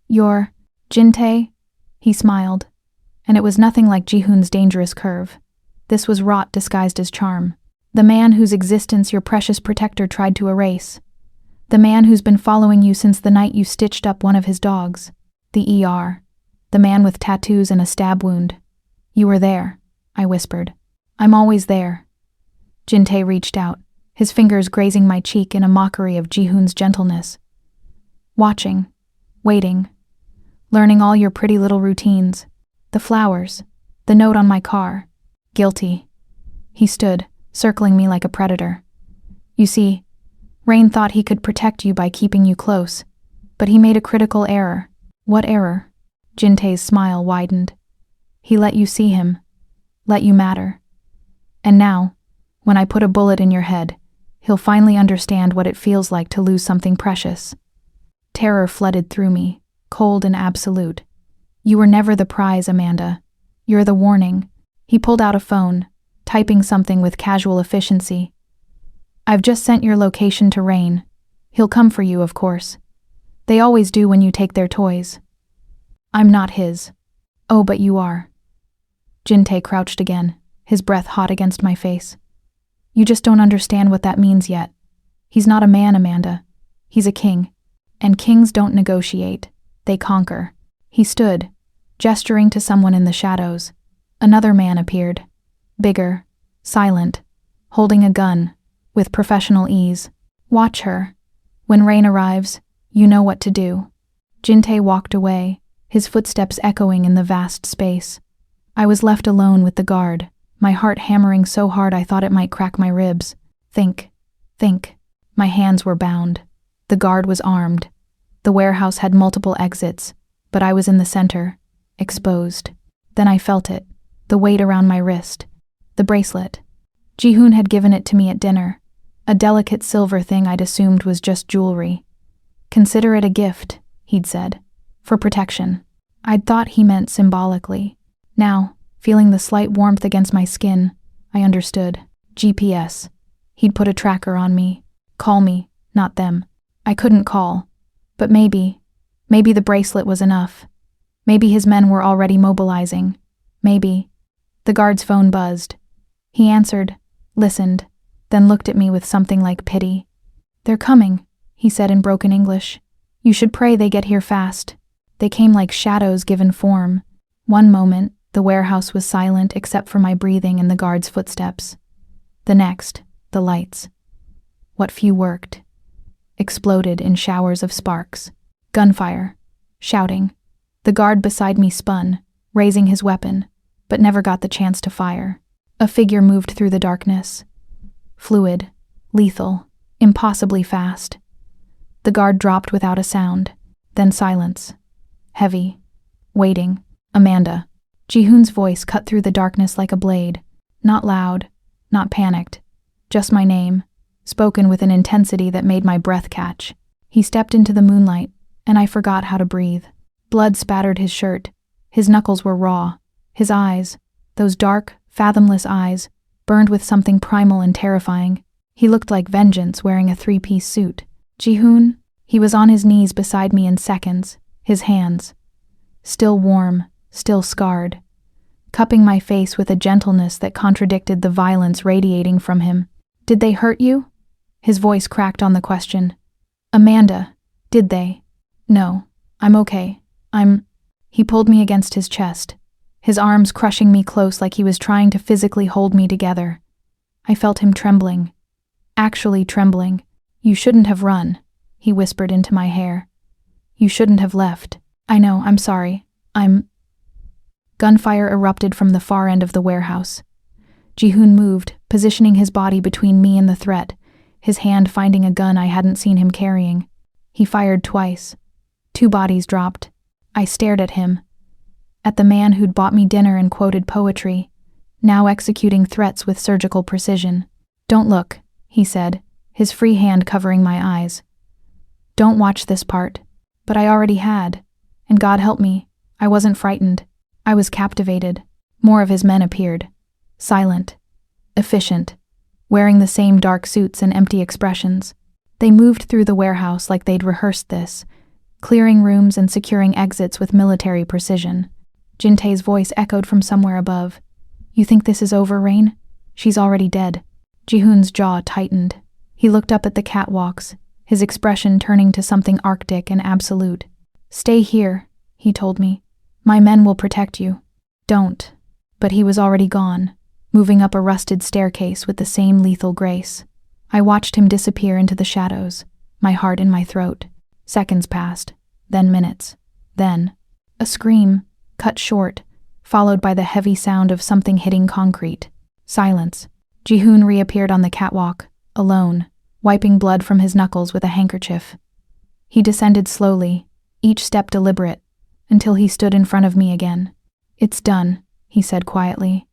You're Jin-tae? He smiled, and it was nothing like Jihoon's dangerous curve. This was rot disguised as charm. The man whose existence your precious protector tried to erase. The man who's been following you since the night you stitched up one of his dogs. The ER. The man with tattoos and a stab wound. You were there, I whispered. I'm always there. Jin-tae reached out, his fingers grazing my cheek in a mockery of Jihoon's gentleness. Watching, waiting, learning all your pretty little routines. The flowers, the note on my car. Guilty. He stood, circling me like a predator. You see, Rain thought he could protect you by keeping you close, but he made a critical error. What error? Jin-tae's smile widened. He let you see him, let you matter. And now, when I put a bullet in your head, he'll finally understand what it feels like to lose something precious. Terror flooded through me, cold and absolute. You were never the prize, Amanda. You're the warning. He pulled out a phone, typing something with casual efficiency. I've just sent your location to Rain. He'll come for you, of course. They always do when you take their toys. I'm not his. Oh, but you are. Jin-tae crouched again, his breath hot against my face. You just don't understand what that means yet. He's not a man, Amanda. He's a king. And kings don't negotiate. They conquer. He stood, gesturing to someone in the shadows. Another man appeared. Bigger, silent, holding a gun, with professional ease. Watch her. When Rain arrives, you know what to do. Jin-tae walked away, his footsteps echoing in the vast space. I was left alone with the guard, my heart hammering so hard I thought it might crack my ribs. Think. My hands were bound. The guard was armed. The warehouse had multiple exits, but I was in the center, exposed. Then I felt it, the weight around my wrist, the bracelet. Jihoon had given it to me at dinner, a delicate silver thing I'd assumed was just jewelry. Consider it a gift, he'd said, for protection. I'd thought he meant symbolically. Now, feeling the slight warmth against my skin, I understood. GPS. He'd put a tracker on me. Call me, not them. I couldn't call. But maybe the bracelet was enough. Maybe his men were already mobilizing. Maybe. The guard's phone buzzed. He answered, listened, then looked at me with something like pity. They're coming, he said in broken English. You should pray they get here fast. They came like shadows given form. One moment, the warehouse was silent except for my breathing and the guard's footsteps. The next, the lights. What few worked. Exploded in showers of sparks. Gunfire. Shouting. The guard beside me spun, raising his weapon, but never got the chance to fire. A figure moved through the darkness. Fluid. Lethal. Impossibly fast. The guard dropped without a sound. Then silence. Heavy. Waiting. Amanda. Jihoon's voice cut through the darkness like a blade. Not loud. Not panicked. Just my name. Spoken with an intensity that made my breath catch. He stepped into the moonlight, and I forgot how to breathe. Blood spattered his shirt. His knuckles were raw. His eyes, those dark, fathomless eyes, burned with something primal and terrifying. He looked like vengeance wearing a three-piece suit. Jihoon? He was on his knees beside me in seconds, his hands. Still warm, still scarred. Cupping my face with a gentleness that contradicted the violence radiating from him. Did they hurt you? His voice cracked on the question. Amanda, did they? No, I'm okay. He pulled me against his chest, his arms crushing me close like he was trying to physically hold me together. I felt him trembling. Actually trembling. You shouldn't have run, he whispered into my hair. You shouldn't have left. I know, I'm sorry. Gunfire erupted from the far end of the warehouse. Jihoon moved, positioning his body between me and the threat, his hand finding a gun I hadn't seen him carrying. He fired twice. 2 bodies dropped. I stared at him. At the man who'd bought me dinner and quoted poetry, now executing threats with surgical precision. Don't look, he said, his free hand covering my eyes. Don't watch this part. But I already had. And God help me, I wasn't frightened. I was captivated. More of his men appeared. Silent. Efficient. Wearing the same dark suits and empty expressions. They moved through the warehouse like they'd rehearsed this, clearing rooms and securing exits with military precision. Jintae's voice echoed from somewhere above. You think this is over, Rain? She's already dead. Jihoon's jaw tightened. He looked up at the catwalks, his expression turning to something arctic and absolute. Stay here, he told me. My men will protect you. Don't. But he was already gone, moving up a rusted staircase with the same lethal grace. I watched him disappear into the shadows, my heart in my throat. Seconds passed, then minutes, then a scream, cut short, followed by the heavy sound of something hitting concrete. Silence. Jihoon reappeared on the catwalk, alone, wiping blood from his knuckles with a handkerchief. He descended slowly, each step deliberate, until he stood in front of me again. It's done, he said quietly.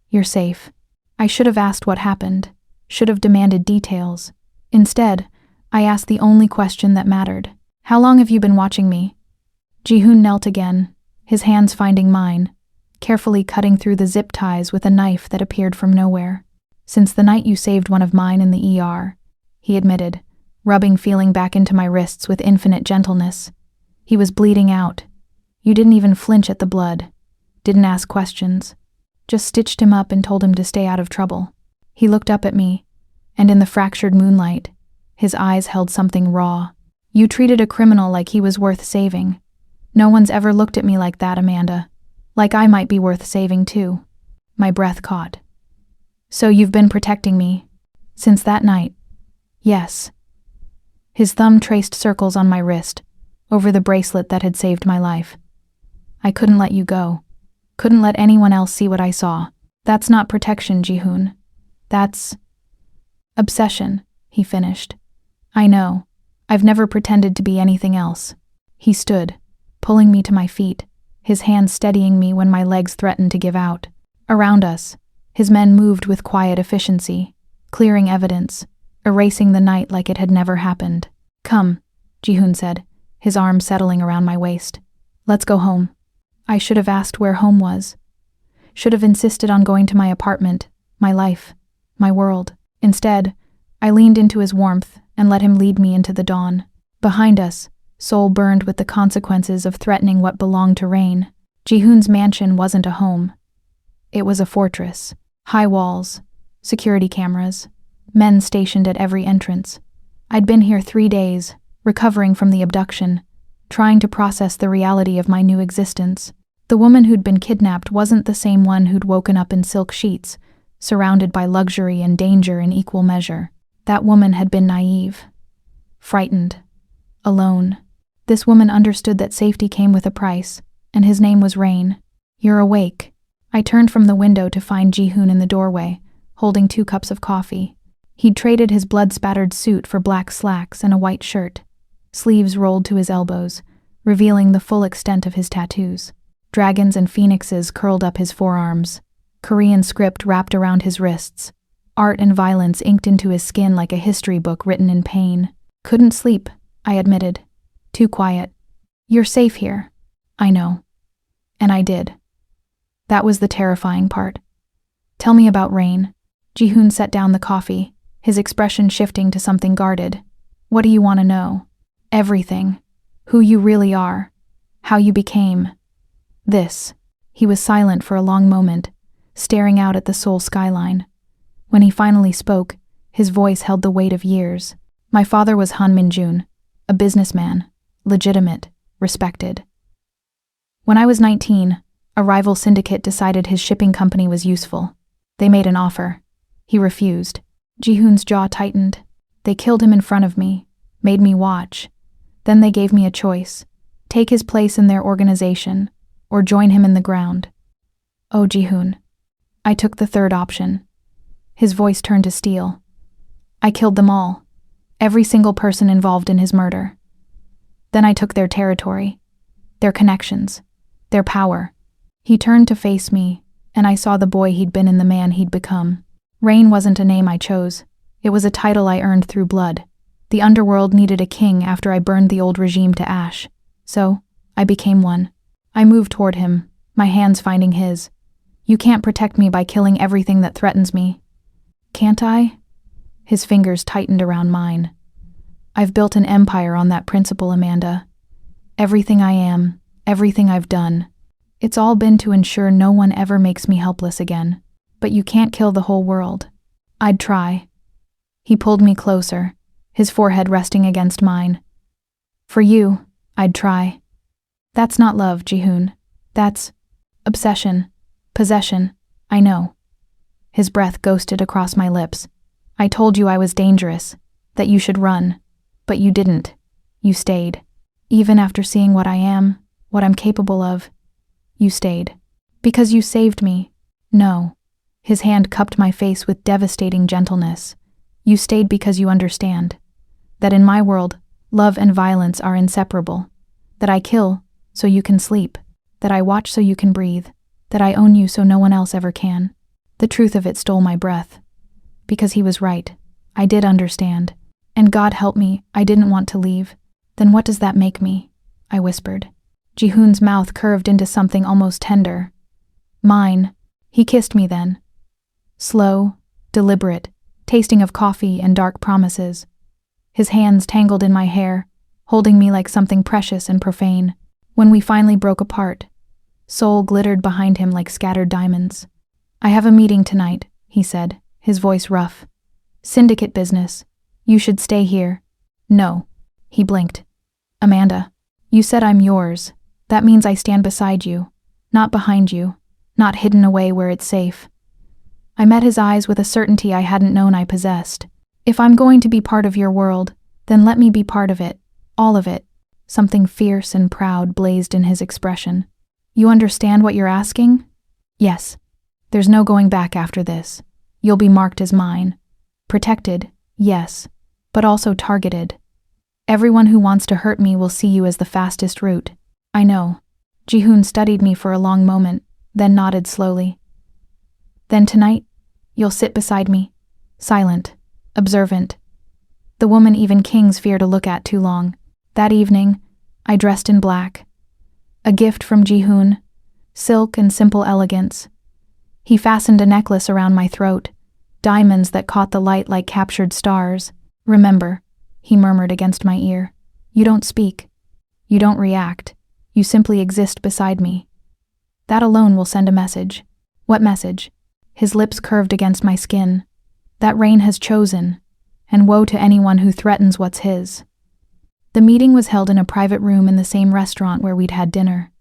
You're safe. I should have asked what happened, should have demanded details. Instead, I asked the only question that mattered. How long have you been watching me? Jihoon knelt again, his hands finding mine, carefully cutting through the zip ties with a knife that appeared from nowhere. Since the night you saved one of mine in the ER, he admitted, rubbing feeling back into my wrists with infinite gentleness. He was bleeding out. You didn't even flinch at the blood. Didn't ask questions. Just stitched him up and told him to stay out of trouble. He looked up at me, and in the fractured moonlight, his eyes held something raw. You treated a criminal like he was worth saving. No one's ever looked at me like that, Amanda. Like I might be worth saving too. My breath caught. So you've been protecting me. Since that night. Yes. His thumb traced circles on my wrist, over the bracelet that had saved my life. I couldn't let you go. Couldn't let anyone else see what I saw. That's not protection, Jihoon. That's obsession, he finished. I know. I've never pretended to be anything else. He stood, pulling me to my feet, his hands steadying me when my legs threatened to give out. Around us, his men moved with quiet efficiency, clearing evidence, erasing the night like it had never happened. Come, Jihoon said, his arm settling around my waist. Let's go home. I should have asked where home was. Should have insisted on going to my apartment, my life, my world. Instead, I leaned into his warmth and let him lead me into the dawn. Behind us, Seoul burned with the consequences of threatening what belonged to Rain. Ji-hoon's mansion wasn't a home. It was a fortress. High walls, security cameras, men stationed at every entrance. I'd been here 3 days, recovering from the abduction, trying to process the reality of my new existence. The woman who'd been kidnapped wasn't the same one who'd woken up in silk sheets, surrounded by luxury and danger in equal measure. That woman had been naive, frightened, alone. This woman understood that safety came with a price, and his name was Rain. "You're awake." I turned from the window to find Ji-hoon in the doorway, holding 2 cups of coffee. He'd traded his blood-spattered suit for black slacks and a white shirt, sleeves rolled to his elbows, revealing the full extent of his tattoos. Dragons and phoenixes curled up his forearms, Korean script wrapped around his wrists, art and violence inked into his skin like a history book written in pain. "Couldn't sleep," I admitted. "Too quiet." "You're safe here." "I know." And I did. That was the terrifying part. "Tell me about Rain." Ji-hoon set down the coffee, his expression shifting to something guarded. "What do you want to know?" "Everything. Who you really are. How you became this." He was silent for a long moment, staring out at the Seoul skyline. When he finally spoke, his voice held the weight of years. "My father was Han Min-jun, a businessman, legitimate, respected. When I was 19, a rival syndicate decided his shipping company was useful. They made an offer. He refused." Ji-hoon's jaw tightened. "They killed him in front of me, made me watch. Then they gave me a choice. Take his place in their organization, or join him in the ground. Oh, Ji-hoon. I took the third option." His voice turned to steel. "I killed them all. Every single person involved in his murder. Then I took their territory, their connections, their power." He turned to face me, and I saw the boy he'd been and the man he'd become. Rain wasn't a name I chose. It was a title I earned through blood. The underworld needed a king after I burned the old regime to ash. So, I became one. I moved toward him, my hands finding his. "You can't protect me by killing everything that threatens me." "Can't I?" His fingers tightened around mine. "I've built an empire on that principle, Amanda. Everything I am, everything I've done. It's all been to ensure no one ever makes me helpless again. But you can't kill the whole world." "I'd try." He pulled me closer, his forehead resting against mine. "For you, I'd try." "That's not love, Ji-hoon. That's obsession, possession. I know." His breath ghosted across my lips. "I told you I was dangerous, that you should run. But you didn't. You stayed. Even after seeing what I am, what I'm capable of, you stayed. Because you saved me. No." His hand cupped my face with devastating gentleness. "You stayed because you understand. That in my world, love and violence are inseparable. That I kill so you can sleep. That I watch so you can breathe. That I own you so no one else ever can." The truth of it stole my breath. Because he was right. I did understand. And God help me, I didn't want to leave. "Then what does that make me?" I whispered. Ji-hoon's mouth curved into something almost tender. "Mine." He kissed me then. Slow, deliberate, tasting of coffee and dark promises. His hands tangled in my hair, holding me like something precious and profane. When we finally broke apart, Seoul glittered behind him like scattered diamonds. "I have a meeting tonight," he said, his voice rough. "Syndicate business. You should stay here." "No." He blinked. "Amanda, you said I'm yours. That means I stand beside you, not behind you, not hidden away where it's safe." I met his eyes with a certainty I hadn't known I possessed. "If I'm going to be part of your world, then let me be part of it, all of it." Something fierce and proud blazed in his expression. "You understand what you're asking?" "Yes. There's no going back after this. You'll be marked as mine. Protected, yes, but also targeted. Everyone who wants to hurt me will see you as the fastest route." "I know." Ji-hoon studied me for a long moment, then nodded slowly. "Then tonight, you'll sit beside me, silent, observant. The woman even kings fear to look at too long." That evening, I dressed in black. A gift from Ji-hoon, silk and simple elegance. He fastened a necklace around my throat, diamonds that caught the light like captured stars. "Remember," he murmured against my ear. "You don't speak. You don't react. You simply exist beside me. That alone will send a message." "What message?" His lips curved against my skin. "That Rain has chosen, and woe to anyone who threatens what's his." The meeting was held in a private room in the same restaurant where we'd had dinner.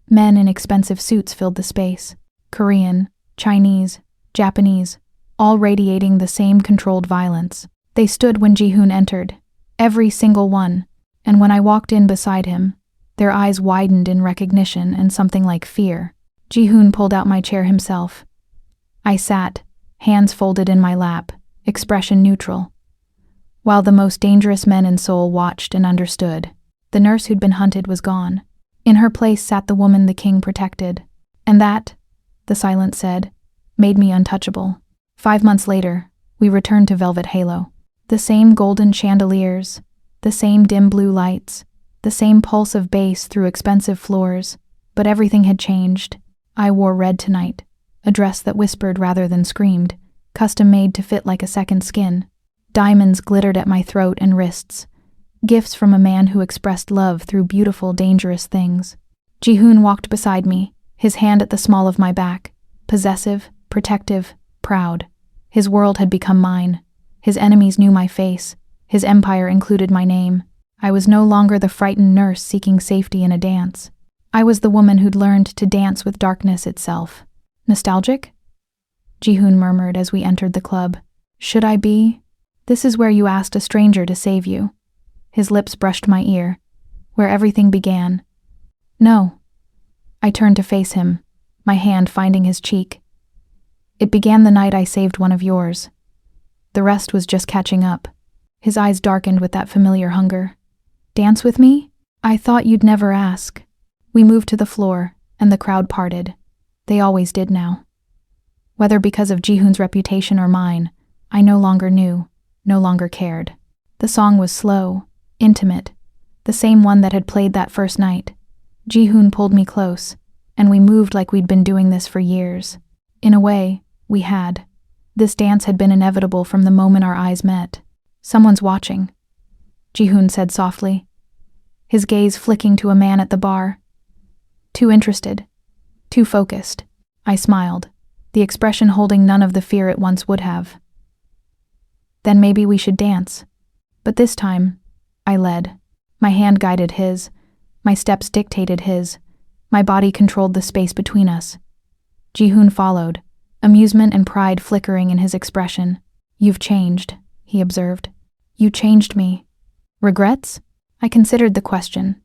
Men in expensive suits filled the space. Korean, Chinese, Japanese, all radiating the same controlled violence. They stood when Ji-hoon entered, every single one, and when I walked in beside him, their eyes widened in recognition and something like fear. Ji-hoon pulled out my chair himself. I sat, hands folded in my lap, expression neutral. While the most dangerous men in Seoul watched and understood, the nurse who'd been hunted was gone. In her place sat the woman the king protected. And that, the silence said, made me untouchable. 5 months later, we returned to Velvet Halo. The same golden chandeliers, the same dim blue lights, the same pulse of bass through expensive floors, but everything had changed. I wore red tonight, a dress that whispered rather than screamed, custom-made to fit like a second skin. Diamonds glittered at my throat and wrists, gifts from a man who expressed love through beautiful, dangerous things. Ji-hoon walked beside me, his hand at the small of my back, possessive, protective, proud. His world had become mine. His enemies knew my face. His empire included my name. I was no longer the frightened nurse seeking safety in a dance. I was the woman who'd learned to dance with darkness itself. Nostalgic? Ji-hoon murmured as we entered the club. Should I be? This is where you asked a stranger to save you. His lips brushed my ear. Where everything began. No. I turned to face him, my hand finding his cheek. It began the night I saved one of yours. The rest was just catching up. His eyes darkened with that familiar hunger. Dance with me? I thought you'd never ask. We moved to the floor, and the crowd parted. They always did now. Whether because of Ji-hoon's reputation or mine, I no longer knew, no longer cared. The song was slow, intimate, the same one that had played that first night. Ji-hoon pulled me close, and we moved like we'd been doing this for years. In a way, we had. This dance had been inevitable from the moment our eyes met. Someone's watching, Ji-hoon said softly, his gaze flicking to a man at the bar. Too interested, too focused. I smiled, the expression holding none of the fear it once would have. Then maybe we should dance. But this time, I led. My hand guided his. My steps dictated his. My body controlled the space between us. Ji-hoon followed, amusement and pride flickering in his expression. You've changed, he observed. You changed me. Regrets? I considered the question.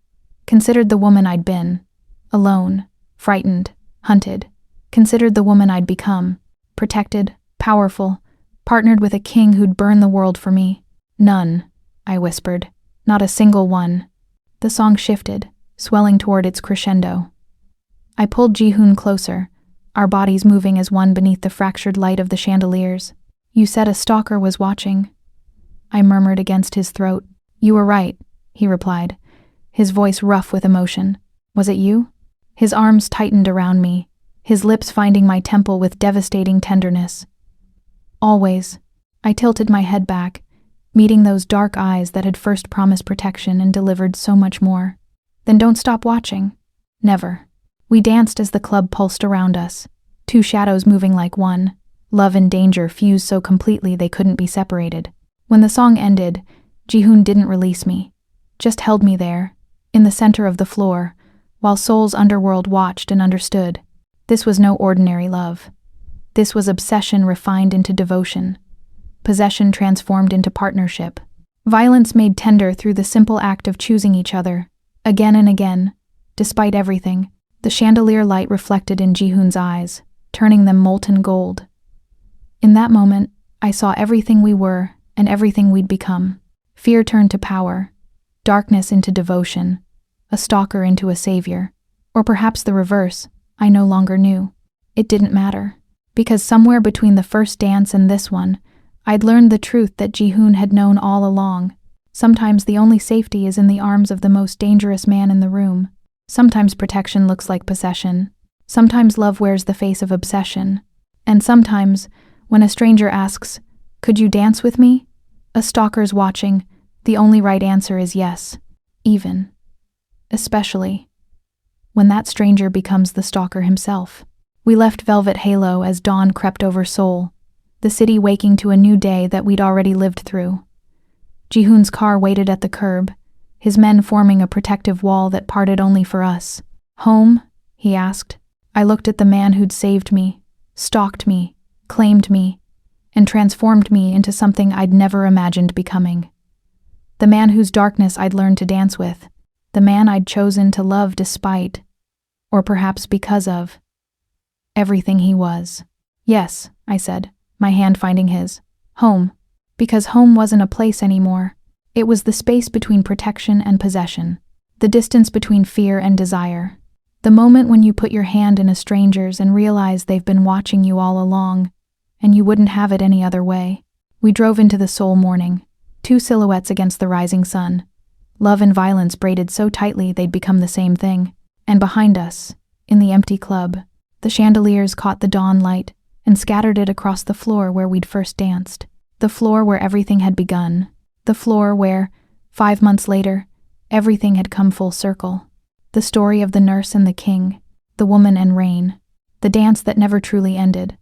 Considered the woman I'd been. Alone, frightened, hunted. Considered the woman I'd become. Protected, powerful, partnered with a king who'd burn the world for me. None, I whispered. Not a single one. The song shifted, swelling toward its crescendo. I pulled Ji-hoon closer, our bodies moving as one beneath the fractured light of the chandeliers. You said a stalker was watching. I murmured against his throat. You were right, he replied, his voice rough with emotion. Was it you? His arms tightened around me, his lips finding my temple with devastating tenderness. Always. I tilted my head back, meeting those dark eyes that had first promised protection and delivered so much more. Then don't stop watching. Never. We danced as the club pulsed around us, two shadows moving like one, love and danger fused so completely they couldn't be separated. When the song ended, Ji-hoon didn't release me, just held me there, in the center of the floor, while Seoul's underworld watched and understood. This was no ordinary love. This was obsession refined into devotion, possession transformed into partnership, violence made tender through the simple act of choosing each other, again and again, despite everything. The chandelier light reflected in Ji-hoon's eyes, turning them molten gold. In that moment, I saw everything we were and everything we'd become. Fear turned to power, darkness into devotion, a stalker into a savior, or perhaps the reverse. I no longer knew. It didn't matter, because somewhere between the first dance and this one, I'd learned the truth that Ji-hoon had known all along. Sometimes the only safety is in the arms of the most dangerous man in the room. Sometimes protection looks like possession. Sometimes love wears the face of obsession. And sometimes, When a stranger asks, "Could you dance with me?" A stalker's watching. The only right answer is yes. Even. Especially when that stranger becomes the stalker himself. We left Velvet Halo as dawn crept over Seoul, the city waking to a new day that we'd already lived through. Jihoon's car waited at the curb, his men forming a protective wall that parted only for us. "Home?" he asked. I looked at the man who'd saved me, stalked me, claimed me, and transformed me into something I'd never imagined becoming. The man whose darkness I'd learned to dance with. The man I'd chosen to love despite, or perhaps because of, everything he was. "Yes," I said, my hand finding his. "Home." Because home wasn't a place anymore. It was the space between protection and possession, the distance between fear and desire. The moment when you put your hand in a stranger's and realize they've been watching you all along, and you wouldn't have it any other way. We drove into the Seoul morning, two silhouettes against the rising sun. Love and violence braided so tightly they'd become the same thing. And behind us, in the empty club, the chandeliers caught the dawn light and scattered it across the floor where we'd first danced. The floor where everything had begun. The floor where, 5 months later, everything had come full circle. The story of the nurse and the king, the woman and rain, the dance that never truly ended.